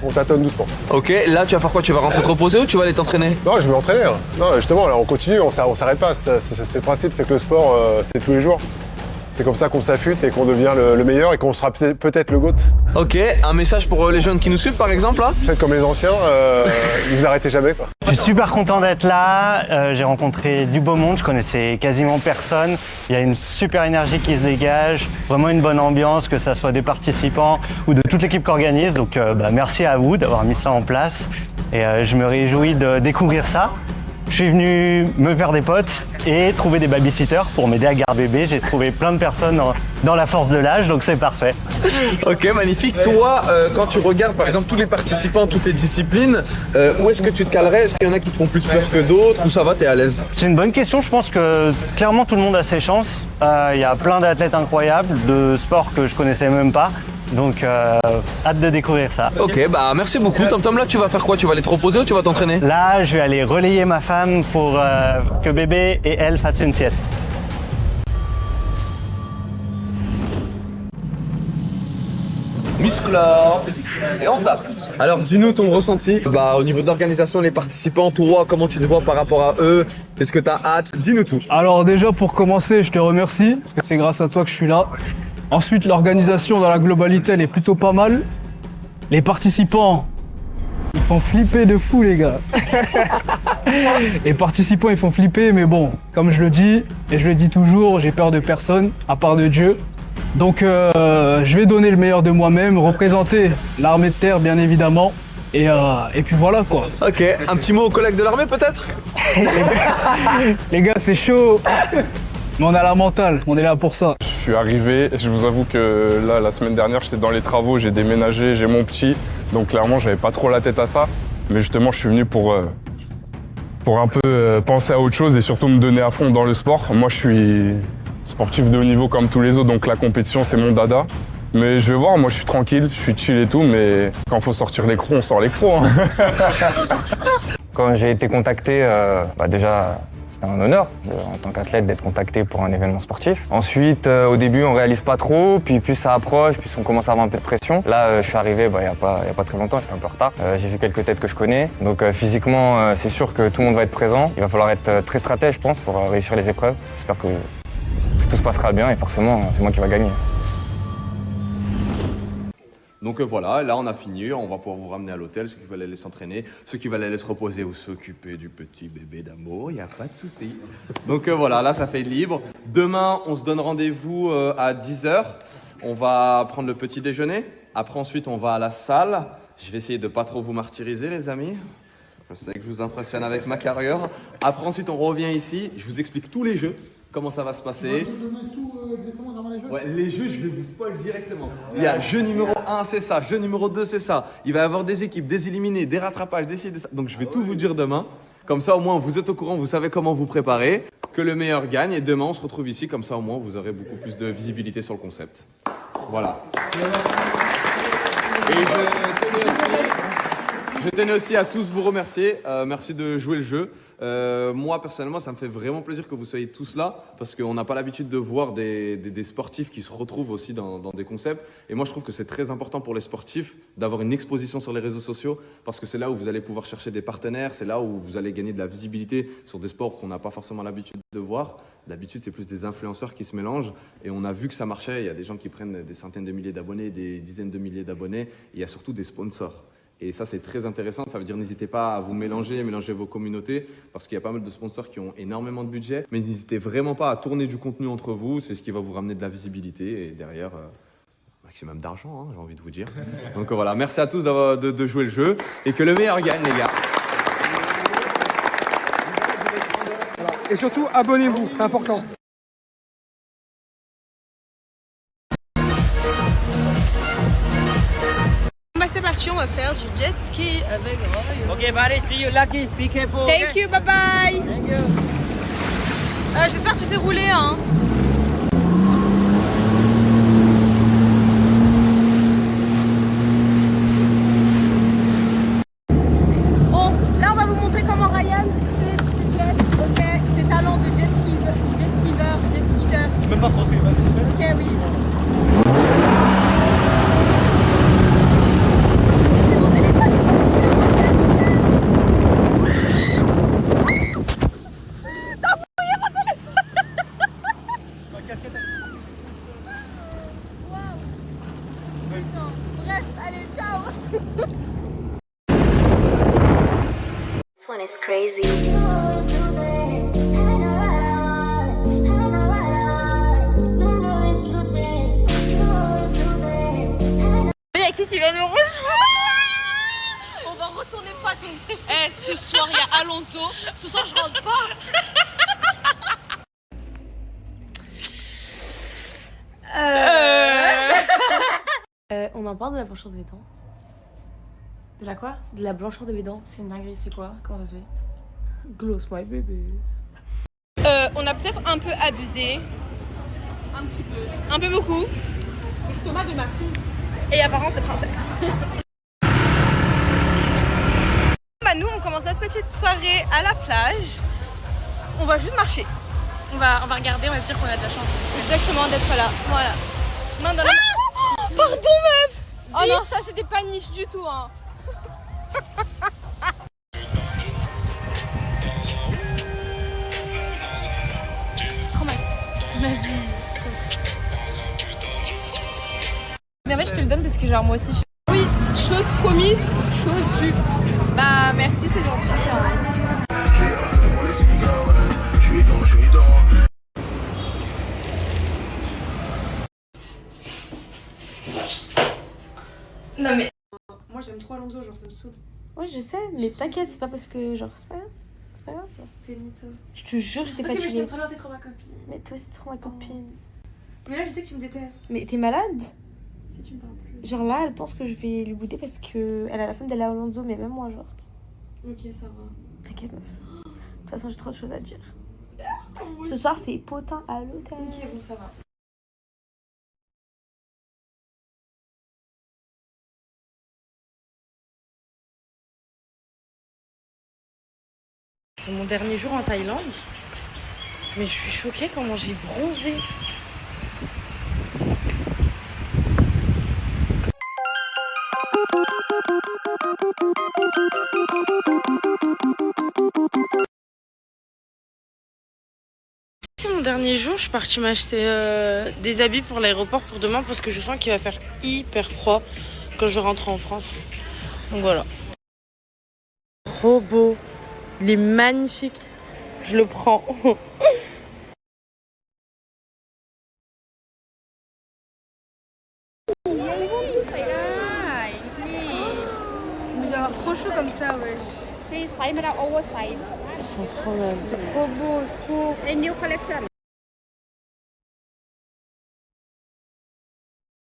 S2: doucement.
S1: Ok, là, tu vas faire quoi? Tu vas rentrer te reposer ou tu vas aller t'entraîner?
S2: Non, je vais m'entraîner. Non, justement, là, on continue, on s'arrête pas. C'est le principe, c'est que le sport, c'est tous les jours. C'est comme ça qu'on s'affûte et qu'on devient le meilleur et qu'on sera peut-être le GOAT.
S1: Ok, un message pour les jeunes qui nous suivent par exemple là?
S2: Faites comme les anciens, ne vous arrêtez jamais quoi.
S3: Je suis super content d'être là, j'ai rencontré du beau monde, je connaissais quasiment personne. Il y a une super énergie qui se dégage, vraiment une bonne ambiance, que ça soit des participants ou de toute l'équipe qui organise. Donc merci à vous d'avoir mis ça en place et je me réjouis de découvrir ça. Je suis venu me faire des potes et trouver des babysitters pour m'aider à garder bébé. J'ai trouvé plein de personnes dans la force de l'âge, donc c'est parfait.
S1: Ok, magnifique. Toi, quand tu regardes par exemple tous les participants, toutes les disciplines, où est-ce que tu te calerais? Est-ce qu'il y en a qui te font plus peur que d'autres ou ça va, t'es à l'aise?
S3: C'est une bonne question. Je pense que clairement tout le monde a ses chances. Il y a plein d'athlètes incroyables, de sports que je connaissais même pas. Donc hâte de découvrir ça.
S1: Ok, merci beaucoup. Tom, là tu vas faire quoi? Tu vas aller te reposer ou tu vas t'entraîner?
S3: Là je vais aller relayer ma femme pour que bébé et elle fassent une sieste.
S1: Musclor et on tape. Alors dis-nous ton ressenti au niveau de l'organisation, les participants, toi comment tu te vois par rapport à eux? Est-ce que tu as hâte? Dis-nous tout.
S12: Alors déjà pour commencer, je te remercie parce que c'est grâce à toi que je suis là. Ensuite, l'organisation dans la globalité, elle est plutôt pas mal. Les participants, ils font flipper de fou, les gars. Les participants, ils font flipper, mais bon, comme je le dis, et je le dis toujours, j'ai peur de personne, à part de Dieu. Donc, je vais donner le meilleur de moi-même, représenter l'armée de terre, bien évidemment. Et puis voilà, quoi.
S1: Ok, un petit mot aux collègues de l'armée, peut-être?
S12: Les gars, c'est chaud. Mais on a la mentale, on est là pour ça.
S14: Je suis arrivé, je vous avoue que là, la semaine dernière, j'étais dans les travaux, j'ai déménagé, j'ai mon petit. Donc clairement, j'avais pas trop la tête à ça. Mais justement, je suis venu pour un peu penser à autre chose et surtout me donner à fond dans le sport. Moi, je suis sportif de haut niveau comme tous les autres, donc la compétition, c'est mon dada. Mais je vais voir, moi je suis tranquille, je suis chill et tout, mais quand faut sortir les crocs, on sort les crocs. Hein.
S16: Quand j'ai été contacté, déjà, c'était un honneur en tant qu'athlète d'être contacté pour un événement sportif. Ensuite, au début, on réalise pas trop, puis plus ça approche, plus on commence à avoir un peu de pression. Là, je suis arrivé il y a pas très longtemps, j'étais un peu en retard. J'ai vu quelques têtes que je connais. Donc physiquement, c'est sûr que tout le monde va être présent. Il va falloir être très stratège, je pense, pour réussir les épreuves. J'espère que tout se passera bien et forcément, c'est moi qui va gagner.
S1: Donc voilà, là on a fini, on va pouvoir vous ramener à l'hôtel, ceux qui veulent aller s'entraîner, ceux qui veulent aller se reposer ou s'occuper du petit bébé d'amour, il n'y a pas de souci. Donc voilà, là ça fait libre. Demain, on se donne rendez-vous à 10h, on va prendre le petit déjeuner. Après ensuite, on va à la salle. Je vais essayer de pas trop vous martyriser les amis. Je sais que je vous impressionne avec ma carrière. Après ensuite, on revient ici, je vous explique tous les jeux. Comment ça va se passer? Ouais, les jeux, je vais vous spoil directement. Il y a jeu numéro 1, c'est ça. Jeu numéro 2, c'est ça. Il va y avoir des équipes, des éliminés, des rattrapages, des ci, des ça. Donc je vais tout vous dire demain. Comme ça, au moins, vous êtes au courant, vous savez comment vous préparer. Que le meilleur gagne. Et demain, on se retrouve ici. Comme ça, au moins, vous aurez beaucoup plus de visibilité sur le concept. Voilà. Et je tenais aussi à tous vous remercier. Merci de jouer le jeu. Moi, personnellement, ça me fait vraiment plaisir que vous soyez tous là parce qu'on n'a pas l'habitude de voir des sportifs qui se retrouvent aussi dans des concepts. Et moi, je trouve que c'est très important pour les sportifs d'avoir une exposition sur les réseaux sociaux parce que c'est là où vous allez pouvoir chercher des partenaires, c'est là où vous allez gagner de la visibilité sur des sports qu'on n'a pas forcément l'habitude de voir. D'habitude, c'est plus des influenceurs qui se mélangent et on a vu que ça marchait. Il y a des gens qui prennent des centaines de milliers d'abonnés, des dizaines de milliers d'abonnés. Il y a surtout des sponsors. Et ça, c'est très intéressant. Ça veut dire n'hésitez pas à vous mélanger vos communautés parce qu'il y a pas mal de sponsors qui ont énormément de budget. Mais n'hésitez vraiment pas à tourner du contenu entre vous. C'est ce qui va vous ramener de la visibilité et derrière, maximum d'argent, j'ai envie de vous dire. Donc voilà, merci à tous de jouer le jeu et que le meilleur gagne, les gars.
S19: Et surtout, abonnez-vous, c'est important.
S20: C'est parti, on va faire du jet ski avec Roy.
S21: Ok, buddy, see you lucky. Be careful.
S20: Thank you, bye bye.
S21: Thank you.
S20: J'espère que tu sais rouler, hein. Bon, là on va vous montrer comment Ryan fait du jet. Ok, ses talents de jet skier.
S21: C'est même pas français,
S20: vas-y. Ok, oui. Bref, allez, ciao.
S22: This one is crazy.
S20: Il y a qui vient me rejoindre? On va retourner Paton. Ce soir il y a Alonso. Ce soir je rentre pas.
S23: On en parle de la blancheur de mes dents. De la quoi? De la blancheur de mes dents. C'est une dinguerie, c'est quoi? Comment ça se fait? Gloss my baby.
S20: On a peut-être un peu abusé. Un petit peu. Un peu beaucoup. Estomac de massou. Et apparence de princesse. Bah nous on commence notre petite soirée à la plage. On va juste marcher.
S11: On va regarder, on va se dire qu'on a de la chance.
S20: Exactement, d'être là. Voilà. Main dans la... Pardon meuf. Oh non, ça c'était pas niche du tout hein. Traumatisme. Ma vie.
S11: Mais en fait, je te le donne parce que genre moi aussi.
S20: Oui, chose promise, chose due. Bah merci, c'est gentil.
S23: Non mais...
S11: Moi j'aime trop Alonso, genre ça me saoule.
S23: Ouais, je sais, mais t'inquiète, c'est pas parce que genre c'est pas grave. C'est pas grave.
S11: T'es mytho.
S23: Je te jure, j'étais fatiguée.
S11: Mais je t'aime trop, t'es trop ma copine.
S23: Mais toi aussi, t'es trop ma copine.
S11: Mais là, je sais que tu me détestes.
S23: Mais t'es malade?
S11: Si tu me parles plus.
S23: Genre là, elle pense que je vais lui bouder parce que elle a la flemme d'aller à Alonso, mais même moi, genre.
S11: Ok, ça va.
S23: T'inquiète, meuf. De toute façon, j'ai trop de choses à dire. Ce soir, c'est potin à l'hôtel.
S11: Ok, bon, ça va.
S23: C'est mon dernier jour en Thaïlande, mais je suis choquée comment j'ai bronzé. C'est mon dernier jour, je suis partie m'acheter des habits pour l'aéroport pour demain parce que je sens qu'il va faire hyper froid quand je rentre en France. Donc voilà. Trop beau. Il est magnifique. Je le prends.
S21: Mais j'ai avoir trop chaud comme ça, wesh. Free size, mais oversize.
S23: Ils sont trop belles.
S21: C'est trop beau, c'est trop. A new collection.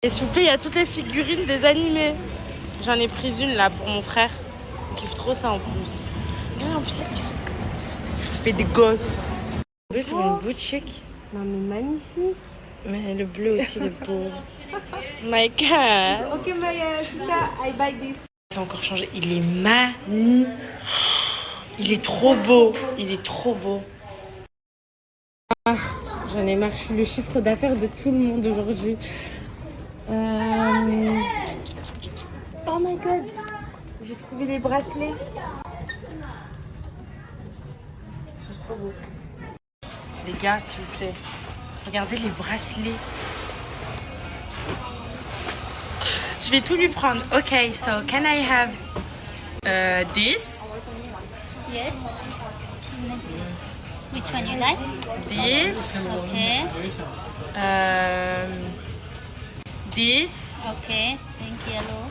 S23: Et s'il vous plaît, il y a toutes les figurines des animés. J'en ai pris une là pour mon frère. Il kiffe trop ça en plus. Regardez, en plus, ils sont comme des filles. Je fais des gosses. Le bleu sur une boutique. Non mais magnifique. Mais le bleu aussi, il est beau. My God.
S21: Ok, my sister, I buy this.
S23: Ça a encore changé. Il est magnifique. Il est trop beau. Il est trop beau. Ah, j'en ai marre. Je suis le chiffre d'affaires de tout le monde aujourd'hui. Oh my God. J'ai trouvé les bracelets. Ils sont trop beaux. Les gars, s'il vous plaît, regardez les bracelets. Je vais tout lui prendre. Ok, so can I have this?
S21: Yes. Which one you like?
S23: This.
S21: Okay.
S23: This.
S21: Okay. Thank you. Hello.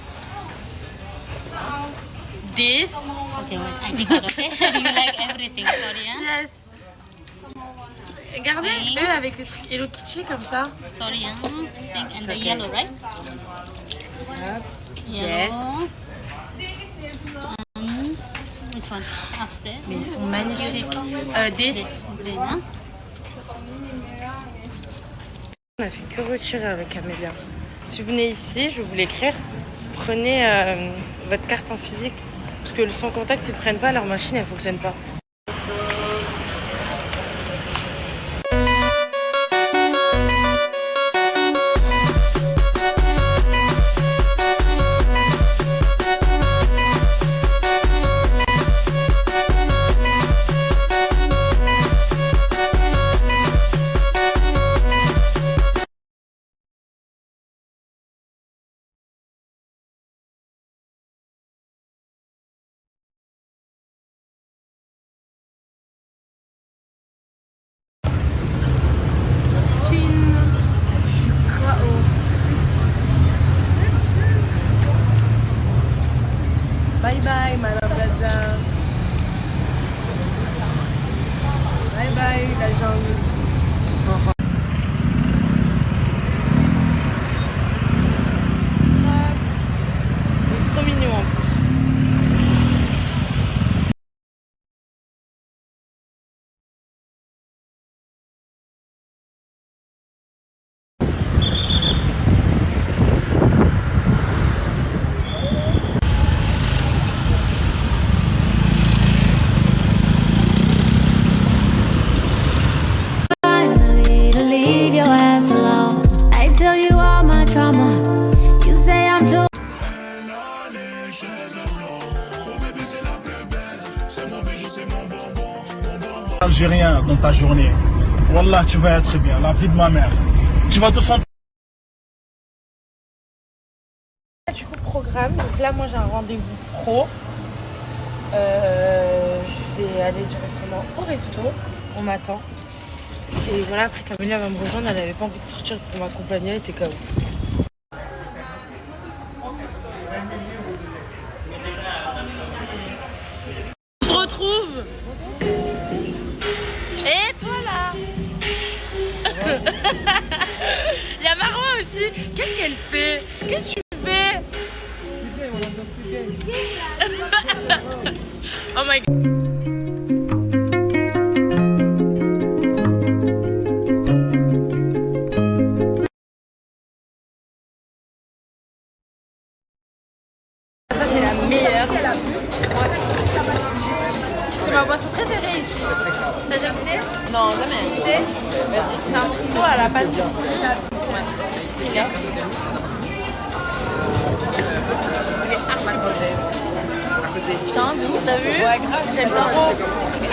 S23: This.
S21: Okay, wait. I take it. Okay. You like everything? Sorry, hein?
S23: Yes. Regardez, eux avec le truc Hello Kitty comme ça.
S21: Sorry, hein? Pink and the yellow, right?
S23: Yes.
S21: Which one? Upstairs.
S23: Mais ils sont magnifiques. This.
S21: Green, hein?
S23: On a fait que retirer avec Amélia. Si vous venez ici, je vais vous l'écrire. Prenez votre carte en physique. Parce que le sans contact, ils ne prennent pas, leur machine, elle ne fonctionne pas.
S21: Bye bye, my love Gaza. Bye bye, la jungle.
S23: Trop mignon en plus.
S21: Leave your ass alone. I tell you all my trauma. You say I'm too.
S4: Algérien dans ta journée. Wallah, tu vas être bien. La vie de ma mère. Tu vas te sentir.
S23: Du coup, programme. Donc là, moi, j'ai un rendez-vous pro. Je vais aller directement au resto. On m'attend. Et voilà, après Camélia va me rejoindre. Elle n'avait pas envie de sortir pour m'accompagner. Elle était KO. On se retrouve. Et toi là? Il y a Marwa aussi. Qu'est-ce qu'elle fait? Qu'est-ce que tu fais? Oh my God. Ça c'est la meilleure. C'est ma boisson préférée ici. T'as déjà goûté? Non, jamais. Goûté? Vas-y. C'est un mojito à la passion. Ouais. Similaire. Il est archi bon. Putain, de ouf, t'as vu? Ouais, grave. J'aime trop.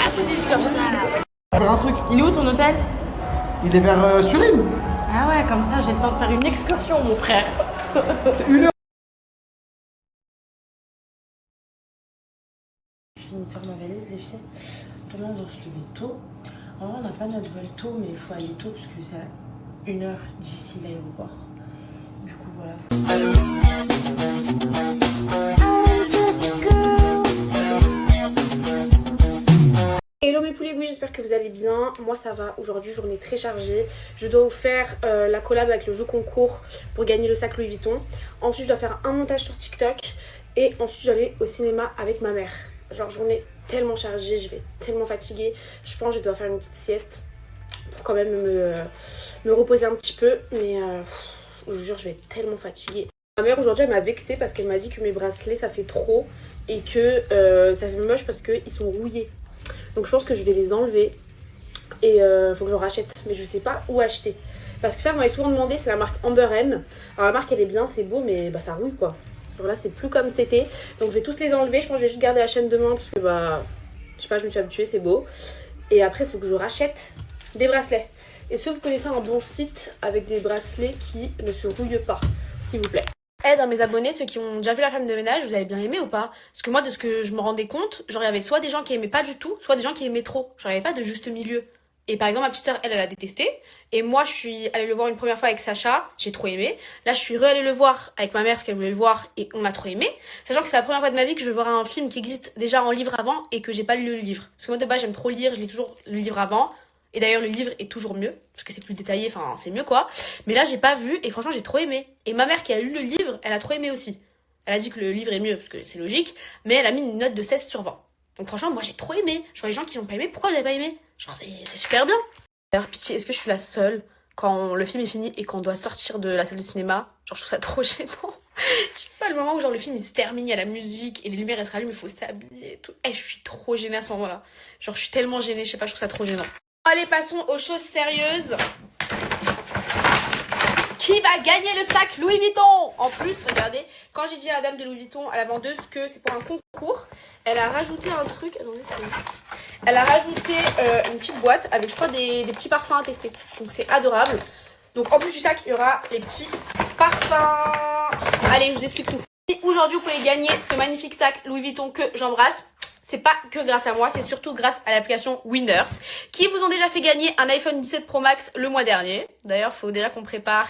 S23: Acide comme ça.
S19: Faire un truc.
S23: Il est où ton hôtel?
S19: Il est vers Surine.
S23: Ah ouais, comme ça j'ai le temps de faire une excursion, mon frère.
S19: C'est 1 heure.
S23: Je finis de faire ma valise, les filles. Demain, on doit se lever tôt. En vrai, on n'a pas notre vol tôt, mais il faut aller tôt parce que c'est à 1 heure d'ici l'aéroport. Du coup, voilà. Hello mes poulets, oui, j'espère que vous allez bien. Moi ça va, aujourd'hui journée très chargée. Je dois vous faire la collab avec le jeu concours pour gagner le sac Louis Vuitton. Ensuite je dois faire un montage sur TikTok. Et ensuite je dois aller au cinéma avec ma mère. Genre journée tellement chargée, je vais tellement fatiguée. Je pense que je dois faire une petite sieste pour quand même me reposer un petit peu. Mais je vous jure, je vais être tellement fatiguée. Ma mère aujourd'hui elle m'a vexée parce qu'elle m'a dit que mes bracelets ça fait trop. Et que ça fait moche parce qu'ils sont rouillés. Donc je pense que je vais les enlever et faut que je rachète, mais je sais pas où acheter. Parce que ça, vous m'avez souvent demandé, c'est la marque Amber M. Alors la marque elle est bien, c'est beau, mais bah ça rouille quoi. Genre là c'est plus comme c'était. Donc je vais tous les enlever, je pense que je vais juste garder la chaîne demain parce que bah, je sais pas, je me suis habituée, c'est beau. Et après il faut que je rachète des bracelets. Et si vous connaissez un bon site avec des bracelets qui ne se rouillent pas, s'il vous plaît. Dans mes abonnés, ceux qui ont déjà vu la femme de ménage, vous avez bien aimé ou pas? Parce que moi, de ce que je me rendais compte, genre il y avait soit des gens qui aimaient pas du tout, soit des gens qui aimaient trop. Genre il n'y avait pas de juste milieu. Et par exemple, ma petite sœur, elle a détesté. Et moi, je suis allée le voir une première fois avec Sacha, j'ai trop aimé. Là, je suis re-allée le voir avec ma mère parce qu'elle voulait le voir et on a trop aimé. Sachant que c'est la première fois de ma vie que je vais voir un film qui existe déjà en livre avant et que j'ai pas lu le livre. Parce que moi, de base, j'aime trop lire, je lis toujours le livre avant. Et d'ailleurs, le livre est toujours mieux, parce que c'est plus détaillé, enfin, c'est mieux, quoi. Mais là, j'ai pas vu, et franchement, j'ai trop aimé. Et ma mère, qui a lu le livre, elle a trop aimé aussi. Elle a dit que le livre est mieux, parce que c'est logique, mais elle a mis une note de 16 sur 20. Donc franchement, moi, j'ai trop aimé. Genre, les gens qui n'ont pas aimé, pourquoi vous avez pas aimé? Genre, c'est super bien. D'ailleurs, pitié, est-ce que je suis la seule, quand le film est fini et qu'on doit sortir de la salle de cinéma? Genre, je trouve ça trop gênant. Je sais pas, le moment où genre le film il se termine, il y a la musique et les lumières elles se rallument, il faut s'habiller et tout. Je suis trop gênée à ce moment-là. Genre, je suis tellement gênée, je sais pas, je trouve ça trop gênant. Allez, passons aux choses sérieuses. Qui va gagner le sac Louis Vuitton? En plus, regardez, quand j'ai dit à la dame de Louis Vuitton, à la vendeuse, que c'est pour un concours, elle a rajouté un truc. Attendez, elle a rajouté une petite boîte avec, je crois, des petits parfums à tester. Donc c'est adorable. Donc en plus du sac, il y aura les petits parfums. Allez, je vous explique tout. Aujourd'hui, vous pouvez gagner ce magnifique sac Louis Vuitton que j'embrasse. C'est pas que grâce à moi, c'est surtout grâce à l'application Winners, qui vous ont déjà fait gagner un iPhone 17 Pro Max le mois dernier. D'ailleurs, il faut déjà qu'on prépare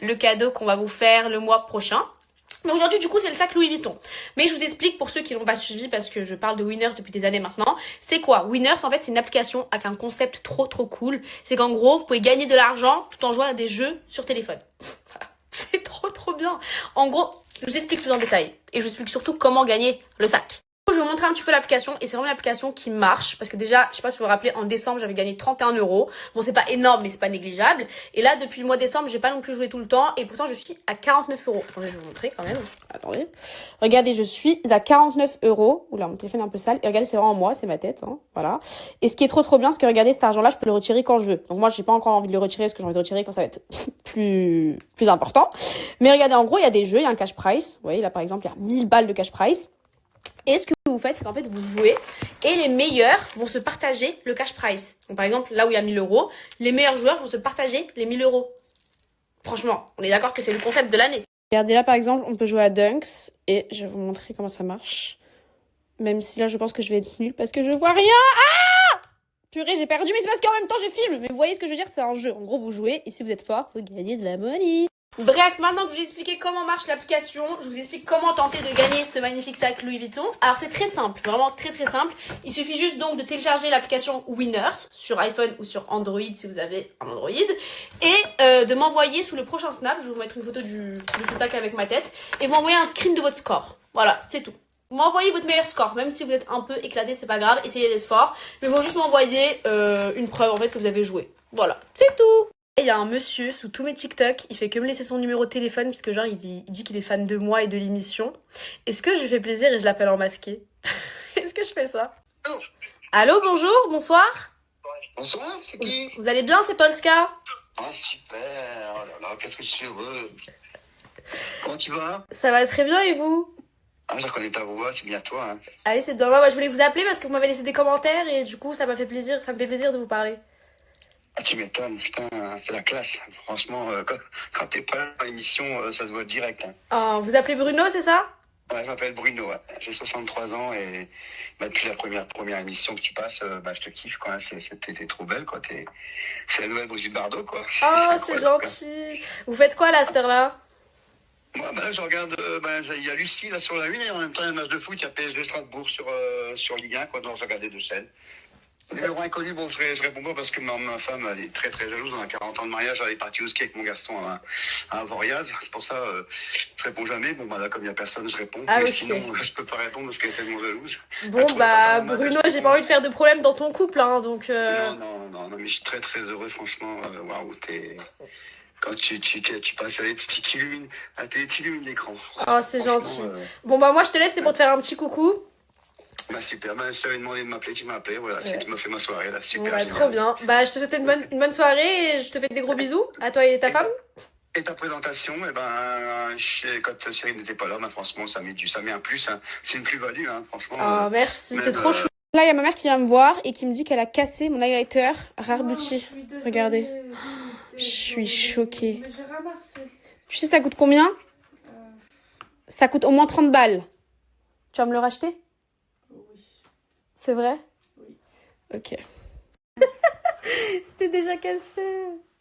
S23: le cadeau qu'on va vous faire le mois prochain. Mais aujourd'hui, du coup, c'est le sac Louis Vuitton. Mais je vous explique pour ceux qui l'ont pas suivi, parce que je parle de Winners depuis des années maintenant. C'est quoi? Winners, en fait, c'est une application avec un concept trop cool. C'est qu'en gros, vous pouvez gagner de l'argent tout en jouant à des jeux sur téléphone. Voilà. C'est trop bien. En gros, je vous explique tout en détail. Et je vous explique surtout comment gagner le sac. Je vais vous montrer un petit peu l'application et c'est vraiment l'application qui marche parce que déjà, je sais pas si vous vous rappelez, en décembre j'avais gagné 31 €. Bon, c'est pas énorme mais c'est pas négligeable. Et là, depuis le mois de décembre, j'ai pas non plus joué tout le temps et pourtant je suis à 49 €. Attendez, je vais vous montrer quand même. Attendez. Regardez, je suis à 49 €. Oula, mon téléphone est un peu sale. Et regardez, c'est vraiment moi, c'est ma tête, hein. Voilà. Et ce qui est trop bien, c'est que regardez, cet argent-là, je peux le retirer quand je veux. Donc moi, j'ai pas encore envie de le retirer parce que j'ai envie de retirer quand ça va être plus important. Mais regardez, en gros, il y a des jeux, il y a un cash price. Vous voyez, là par exemple, il y a 1000 balles de cash price. Et ce que vous faites, c'est qu'en fait, vous jouez et les meilleurs vont se partager le cash prize. Donc, par exemple, là où il y a 1000 €, les meilleurs joueurs vont se partager les 1000 €. Franchement, on est d'accord que c'est le concept de l'année. Regardez là, par exemple, on peut jouer à Dunks et je vais vous montrer comment ça marche. Même si là, je pense que je vais être nulle parce que je vois rien. Ah! Purée, j'ai perdu, mais c'est parce qu'en même temps, je filme. Mais vous voyez ce que je veux dire, c'est un jeu. En gros, vous jouez et si vous êtes fort, vous gagnez de la money. Bref, maintenant que je vous ai expliqué comment marche l'application, je vous explique comment tenter de gagner ce magnifique sac Louis Vuitton. Alors c'est très simple, vraiment très simple. Il suffit juste donc de télécharger l'application Winners sur iPhone ou sur Android si vous avez un Android. Et de m'envoyer sous le prochain snap, je vais vous mettre une photo de ce sac avec ma tête. Et vous m'envoyer un screen de votre score. Voilà, c'est tout. Vous m'envoyez votre meilleur score, même si vous êtes un peu éclaté, c'est pas grave, essayez d'être fort. Mais vous juste m'envoyer une preuve en fait que vous avez joué. Voilà, c'est tout. Et il y a un monsieur sous tous mes TikTok, il fait que me laisser son numéro de téléphone puisque genre il dit qu'il est fan de moi et de l'émission. Est-ce que je lui fais plaisir et je l'appelle en masqué? Est-ce que je fais ça?
S7: Allô, bonjour, bonsoir.
S10: Bonsoir, c'est qui?
S7: Vous allez bien, c'est Polska?
S10: Ah super, oh là là, qu'est-ce que je suis heureux. Comment tu vas?
S7: Ça va très bien et vous?
S10: Ah, je reconnais ta voix, c'est bien toi. Hein.
S7: Allez, c'est bien moi. Je voulais vous appeler parce que vous m'avez laissé des commentaires et du coup, ça me fait plaisir de vous parler.
S10: Ah, tu m'étonnes, putain, c'est la classe. Franchement, quand t'es pas là dans l'émission, ça se voit direct. Hein.
S7: Oh, vous appelez Bruno, c'est ça?
S10: Ouais, je m'appelle Bruno, ouais. J'ai 63 ans et depuis la première émission que tu passes, je te kiffe, quoi. T'es trop belle, quoi. C'est la nouvelle Brigitte Bardot, quoi.
S7: Oh, c'est gentil. Vous faites quoi là, à cette heure-là?
S10: Moi, je regarde, il y a Lucie là sur la 1 et en même temps il y a un match de foot, il y a PSG Strasbourg sur Ligue 1, quoi, donc je regardais deux chaînes. Numéro inconnu, bon, je réponds pas parce que ma femme, elle est très très jalouse, on a 40 ans de mariage, elle est partie au ski avec mon garçon à Avoriaz, c'est pour ça, je réponds jamais, bon, là, comme il y a personne, je réponds,
S7: ah,
S10: mais
S7: okay.
S10: Sinon, je peux pas répondre parce qu'elle est tellement jalouse.
S7: Bon, Bruno, j'ai pas envie de faire de problème dans ton couple, hein, donc...
S10: Non, mais je suis très très heureux, franchement, waouh, quand tu passes avec, tu illumines l'écran.
S7: Oh, c'est gentil. Bon, moi, je te laisse, c'était pour te faire un petit coucou.
S10: Super, je t'avais demandé de m'appeler, tu m'as appelé, voilà, tu m'as fait ma soirée, là, super.
S7: Ouais, trop bien. Je te souhaite une bonne soirée et je te fais des gros bisous à toi et ta femme.
S10: Et ta présentation, quand Cyril n'était pas là, franchement, ça met un plus, hein. C'est une plus-value, hein, franchement.
S7: Oh, merci, t'es trop chou. Là, il y a ma mère qui vient me voir et qui me dit qu'elle a cassé mon highlighter Rare Beauty. Regardez. Je suis choquée.
S11: Mais j'ai ramassé.
S7: Tu sais, ça coûte combien? Ça coûte au moins 30 balles. Tu vas me le racheter?
S11: Oui.
S7: C'est vrai?
S11: Oui.
S7: Ok. C'était déjà cassé.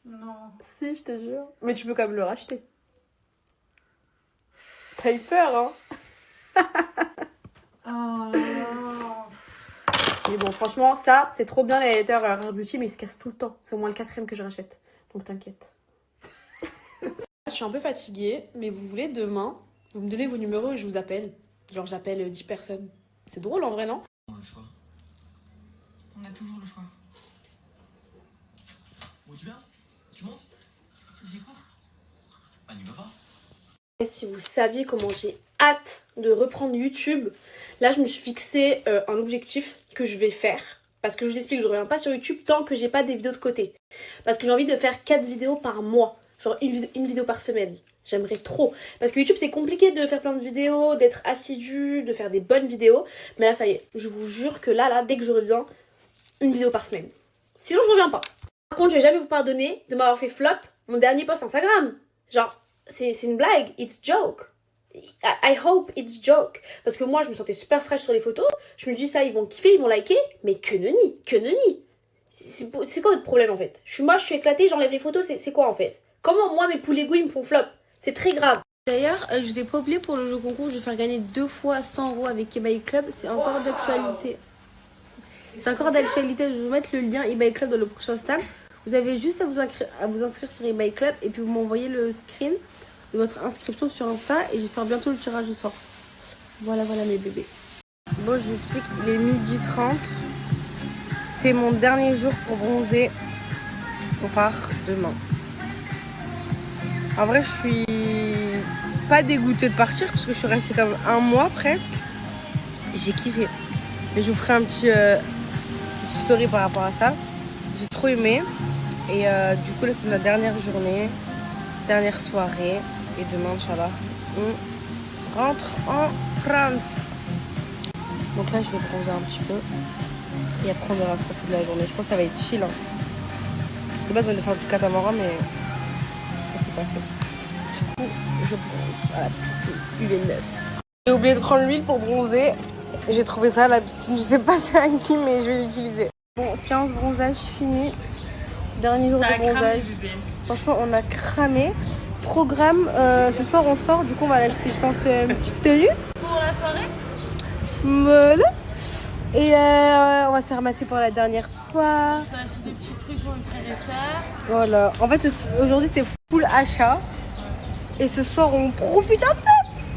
S11: Non.
S7: Si, je te jure. Mais tu peux quand même le racheter. T'as eu peur, hein?
S11: Oh là.
S7: Mais bon, franchement, ça, c'est trop bien les highlighters Rare Beauty, mais ils se cassent tout le temps. C'est au moins le 4e que je rachète. Donc t'inquiète. Je suis un peu fatiguée, mais vous voulez demain, vous me donnez vos numéros et je vous appelle. Genre j'appelle 10 personnes. C'est drôle en vrai, non?
S13: On a le choix. On a toujours le choix. Où tu viens? Tu montes? J'y cours? Bah n'y va pas.
S7: Et si vous saviez comment j'ai hâte de reprendre YouTube, là je me suis fixé un objectif que je vais faire. Parce que je vous explique, je reviens pas sur YouTube tant que j'ai pas des vidéos de côté. Parce que j'ai envie de faire 4 vidéos par mois. Genre une vidéo par semaine. J'aimerais trop. Parce que YouTube c'est compliqué de faire plein de vidéos, d'être assidu, de faire des bonnes vidéos. Mais là ça y est, je vous jure que là, dès que je reviens, une vidéo par semaine. Sinon je reviens pas. Par contre je vais jamais vous pardonner de m'avoir fait flop mon dernier post Instagram. Genre, c'est une blague, it's joke. I hope it's joke. Parce que moi, je me sentais super fraîche sur les photos. Je me dis ça, ils vont kiffer, ils vont liker. Mais que nenni. C'est quoi votre problème en fait? Je suis moche, je suis éclatée, j'enlève les photos, c'est quoi en fait? Comment moi, mes poulets goûts, ils me font flop? C'est très grave.
S24: D'ailleurs, je vous ai pas oublié pour le jeu concours, je vais faire gagner 2 fois 100 € avec eBay Club. C'est encore d'actualité. C'est encore d'actualité. Je vais vous mettre le lien eBay Club dans le prochain snap. Vous avez juste à vous inscrire sur eBay Club et puis vous m'envoyez le screen de votre inscription sur Insta et je vais faire bientôt le tirage au sort. Voilà mes bébés. Bon, je vous explique, il est 12h30. C'est mon dernier jour pour bronzer. On part demain. En vrai, je suis pas dégoûtée de partir parce que je suis restée comme 1 mois presque. J'ai kiffé. Et je vous ferai un petit story par rapport à ça. J'ai trop aimé. Et du coup, là, c'est la dernière journée, dernière soirée. Et demain, Inch'Allah, on rentre en France. Donc là, je vais bronzer un petit peu. Et après, on verra ce qu'on fait de la journée. Je pense que ça va être chill. Hein. De base, on devait faire du catamaran, mais ça, c'est pas fait. Du coup, je bronze à la piscine. Il est 9. J'ai oublié de prendre l'huile pour bronzer. J'ai trouvé ça à la piscine. Je sais pas c'est à qui, mais je vais l'utiliser. Bon, séance bronzage finie. Dernier jour de bronzage. Franchement, on a cramé. Programme, ce soir on sort, du coup on va l'acheter, je pense, une petite tenue.
S23: Pour la soirée?
S24: Voilà. Et on va se faire ramasser pour la dernière fois.
S23: Je vais acheter des petits trucs pour mes frères et sœurs.
S24: Voilà. En fait, aujourd'hui c'est full achat. Et ce soir on profite un peu.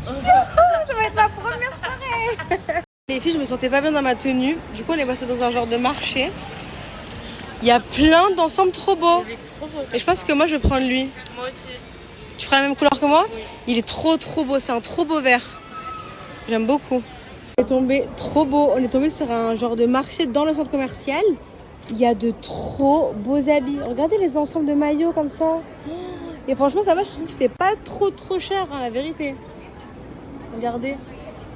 S24: Ça va être ma première soirée. Les filles, je me sentais pas bien dans ma tenue. Du coup, on est passé dans un genre de marché. Il y a plein d'ensembles trop beaux.
S23: Il est trop beau.
S24: Et je pense que moi, je vais prendre lui.
S23: Moi aussi.
S24: Tu prends la même couleur que moi?
S23: Oui.
S24: Il est trop beau. C'est un trop beau vert. J'aime beaucoup. On est tombé trop beau. On est tombé sur un genre de marché dans le centre commercial. Il y a de trop beaux habits. Regardez les ensembles de maillots comme ça. Et franchement, ça va, je trouve que c'est pas trop cher, hein, la vérité. Regardez,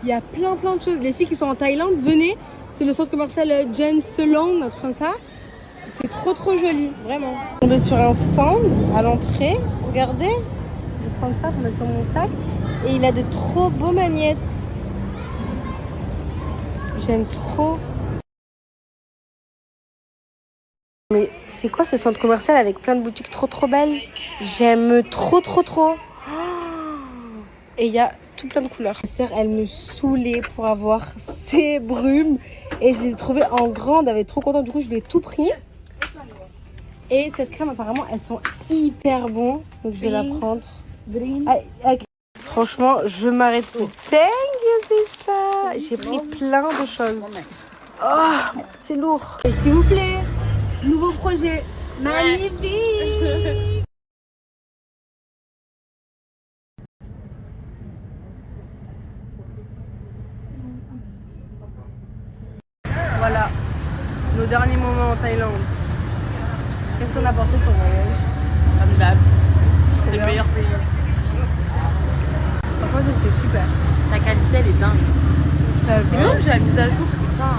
S24: il y a plein de choses. Les filles qui sont en Thaïlande, venez. C'est le centre commercial Jen Selong, un truc comme ça. C'est trop joli, vraiment. On est sur un stand à l'entrée. Regardez, je vais prendre ça pour mettre sur mon sac. Et il a de trop beaux magnettes. J'aime trop. Mais c'est quoi ce centre commercial avec plein de boutiques trop belles? J'aime trop. Et il y a tout plein de couleurs. Ma soeur, elle me saoulait pour avoir ces brumes. Et je les ai trouvées en grande, elle avait trop contente. Du coup, je lui ai tout pris. Et cette crème, apparemment, elles sont hyper bonnes. Donc, je vais la prendre. Franchement, je m'arrête plus. Thank you, sister. J'ai pris plein de choses. Oh, c'est lourd. Et s'il vous plaît, nouveau projet. Magnifique. Voilà, nos derniers moments en Thaïlande. Qu'est-ce qu'on a pensé de ton voyage?
S23: Comme d'hab. C'est le meilleur pays.
S24: Franchement, c'est super.
S23: Ta qualité, elle est dingue.
S24: C'est bien, j'ai la mise à jour, putain.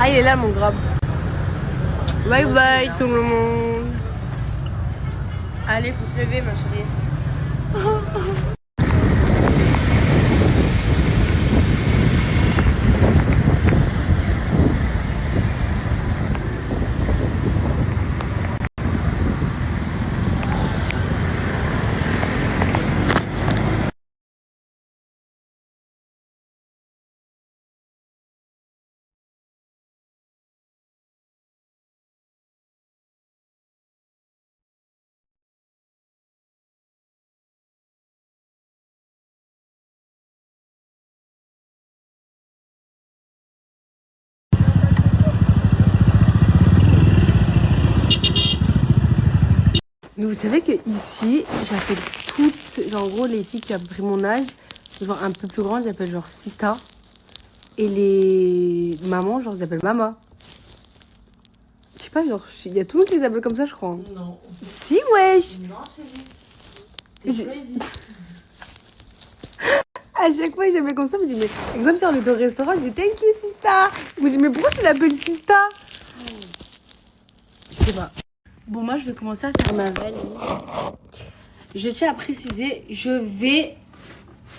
S24: Ah, il est là, mon grab. Bye bye, tout le monde. Allez, faut se lever, ma chérie. Mais vous savez que ici, j'appelle toutes, genre en gros les filles qui ont à peu près mon âge, genre un peu plus grandes, j'appelle genre Sista. Et les mamans, genre, j'appelle Mama. Je sais pas, genre, il y a tout le monde qui les appelle comme ça, je crois.
S23: Non.
S24: Si, wesh.
S23: Non, chérie. T'es crazy.
S24: À chaque fois, j'appelle comme ça, je me dis, mais exemple, si on est au restaurant, je dis thank you, Sista. Je me dis, mais pourquoi tu l'appelles Sista? Je sais pas. Bon, moi, je vais commencer à faire ma valise. Je tiens à préciser, je vais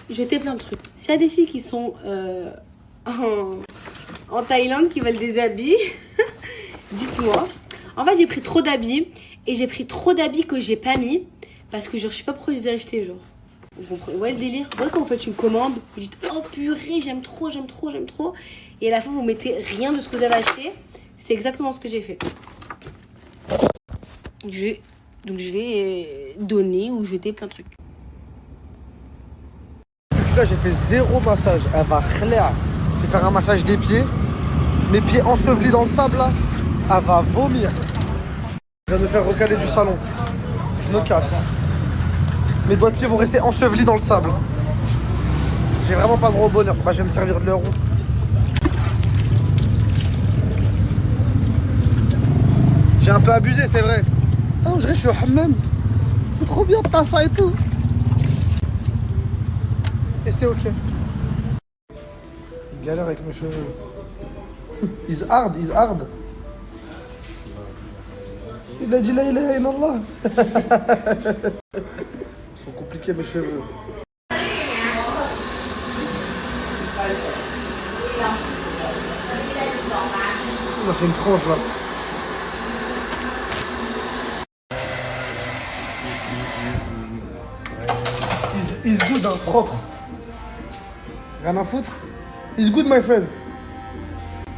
S24: jeter plein de trucs. S'il y a des filles qui sont en Thaïlande, qui veulent des habits, dites-moi. En fait, j'ai pris trop d'habits. Et j'ai pris trop d'habits que j'ai pas mis. Parce que genre, je sais pas pourquoi je les ai achetés, genre. Vous voyez le délire? Vous voyez quand vous faites une commande, vous dites, oh purée, j'aime trop. Et à la fin, vous mettez rien de ce que vous avez acheté. C'est exactement ce que j'ai fait. Donc je vais donner ou jeter plein de trucs.
S5: Là, j'ai fait 0 massage. Elle va khléa. Je vais faire un massage des pieds. Mes pieds ensevelis dans le sable là. Elle va vomir. Je viens de me faire recaler du salon. Je me casse. Mes doigts de pied vont rester ensevelis dans le sable. J'ai vraiment pas gros bonheur. Bah, je vais me servir de l'euro. J'ai un peu abusé, c'est vrai. Ah, on dirait que je suis au hammam. C'est trop bien, t'as ça et tout. Et c'est ok. Il galère avec mes cheveux. He's hard. Il a dit la ilaha illallah. Ils sont compliqués mes cheveux. Là, c'est une frange là. He's good, hein, propre. Rien à foutre. He's good, my friend.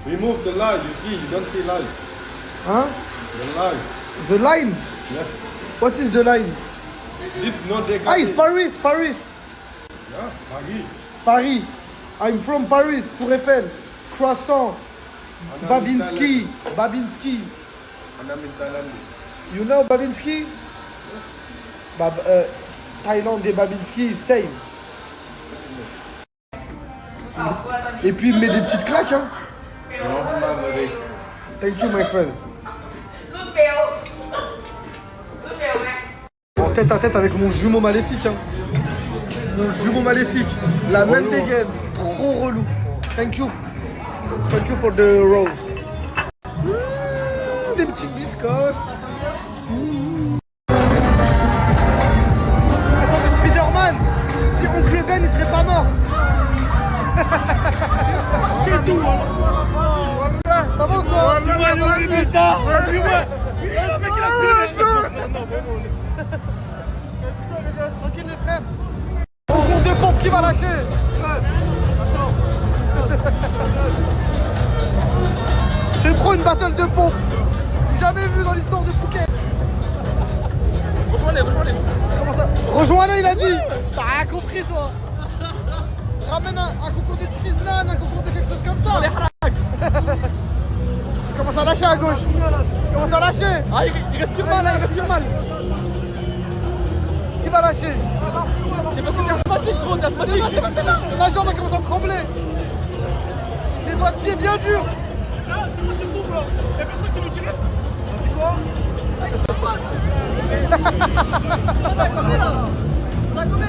S14: Remove the line, you see, you don't see line.
S5: Hein?
S14: The line.
S5: The line?
S14: Yeah.
S5: What is the line?
S14: This not the
S5: Ah, it's Paris.
S14: Yeah, Paris.
S5: Paris. I'm from Paris, Tour Eiffel. Croissant. Babinski.
S14: And I'm in Thailand.
S5: You know Babinski? Thaïlande et Babinski, same. Et puis il me met des petites claques. Hein. Thank you, my friends. En tête à tête avec mon jumeau maléfique. Hein. Mon jumeau maléfique. La même dégaine. Trop relou. Thank you. Thank you for the rose. Des petites biscottes. Ça c'est Spider-Man. Si Oncle Ben il serait pas mort. Ça va ou quoi? Tranquille les frères. Concours de pompe qui va lâcher. C'est trop une battle de pompe. J'ai jamais vu dans l'histoire de Phuket. Rejoins-les. Comment ça? Rejoins-les il a dit. T'as rien compris toi. Ramène un concours de cheese naan, un concours de quelque chose comme ça. Il commence à lâcher à gauche. Il commence à lâcher.
S12: Ah, il respire mal, là, il respire mal.
S5: Qui va lâcher?
S12: C'est parce que t'es asthmatique, gros, t'es asthmatique.
S5: La jambe elle commence à trembler. Les doigts de pied bien durs.
S12: Là, c'est pas ce groupe là. Y'a personne qui nous tire.
S5: On a combien?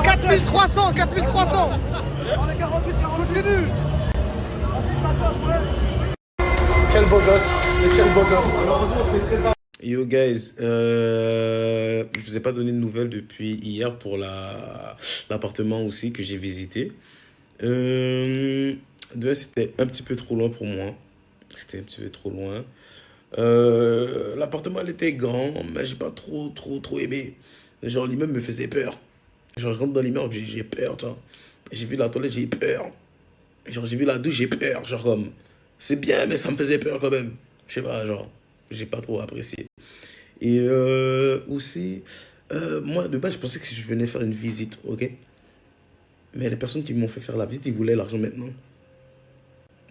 S5: 4300. On est 48, continue. Quel beau gosse. Mais quel beau gosse. Malheureusement, c'est très simple.
S6: Yo guys, je vous ai pas donné de nouvelles depuis hier pour l'appartement aussi que j'ai visité. C'était un petit peu trop loin pour moi. C'était un petit peu trop loin. L'appartement elle était grand, mais j'ai pas trop aimé. Genre l'immeuble me faisait peur. Genre je rentre dans l'immeuble, j'ai peur, tu vois. J'ai vu la toilette, j'ai peur. Genre j'ai vu la douche, j'ai peur. Genre comme, c'est bien, mais ça me faisait peur quand même. Je sais pas, genre, j'ai pas trop apprécié. Et aussi, moi de base je pensais que si je venais faire une visite, ok. Mais les personnes qui m'ont fait faire la visite, ils voulaient l'argent maintenant.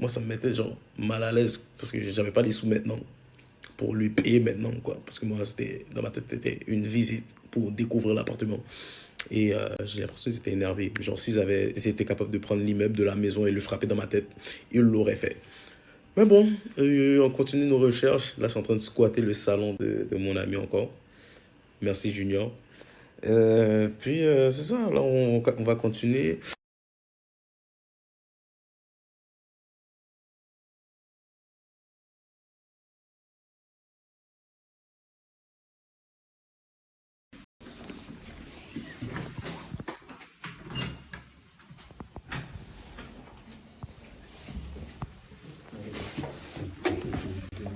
S6: Moi ça me mettait genre mal à l'aise parce que j'avais pas les sous maintenant pour lui payer maintenant quoi. Parce que moi c'était, dans ma tête c'était une visite pour découvrir l'appartement. Et j'ai l'impression qu'ils étaient énervés. Genre s'ils étaient capables de prendre l'immeuble de la maison et le frapper dans ma tête, ils l'auraient fait. Mais bon, on continue nos recherches. Là je suis en train de squatter le salon de mon ami encore. Merci Junior. Puis c'est ça, là on va continuer.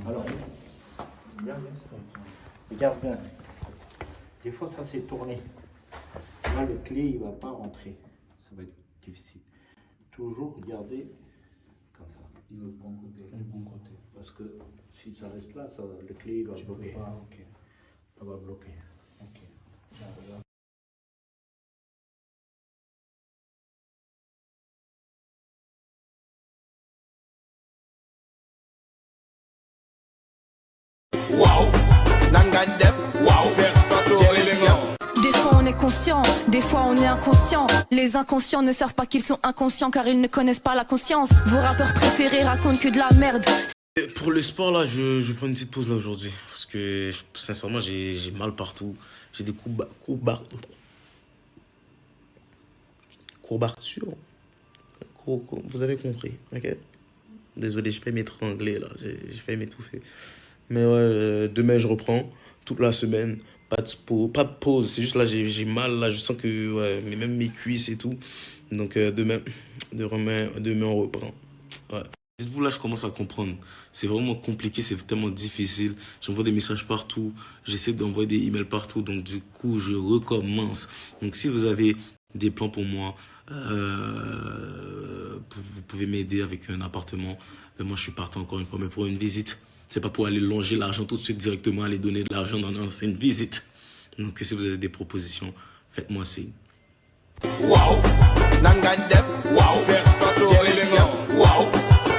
S9: Alors, regarde bien. Des fois, ça s'est tourné. Là, le clé, il ne va pas rentrer. Ça va être difficile. Toujours regarder comme ça. Le bon côté. Parce que si ça reste là, le clé, il va bloquer. Ça va bloquer.
S15: Des fois on est conscient, des fois on est inconscient. Les inconscients ne savent pas qu'ils sont inconscients car ils ne connaissent pas la conscience. Vos rappeurs préférés racontent que de la merde.
S6: Pour le sport là, je vais prendre une petite pause là aujourd'hui. Parce que sincèrement j'ai mal partout. J'ai des courbatures. Vous avez compris, ok? Désolé, je fais m'étrangler là, j'ai fait m'étouffer. Mais ouais, demain je reprends toute la semaine, pas de pause, c'est juste là j'ai mal, là je sens que ouais, mais même mes cuisses et tout. Donc demain on reprend. Ouais. Dites-vous là je commence à comprendre, c'est vraiment compliqué, c'est tellement difficile. J'envoie des messages partout, j'essaie d'envoyer des emails partout, donc du coup je recommence. Donc si vous avez des plans pour moi, vous pouvez m'aider avec un appartement. Moi je suis parti encore une fois, mais pour une visite. C'est pas pour aller longer l'argent tout de suite directement, aller donner de l'argent dans une visite. Donc si vous avez des propositions, faites-moi signe. Wow, Nangadep, wow, Serge Pato, wow,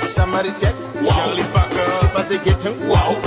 S6: Samaritek, wow, Charlie Parker, Wow,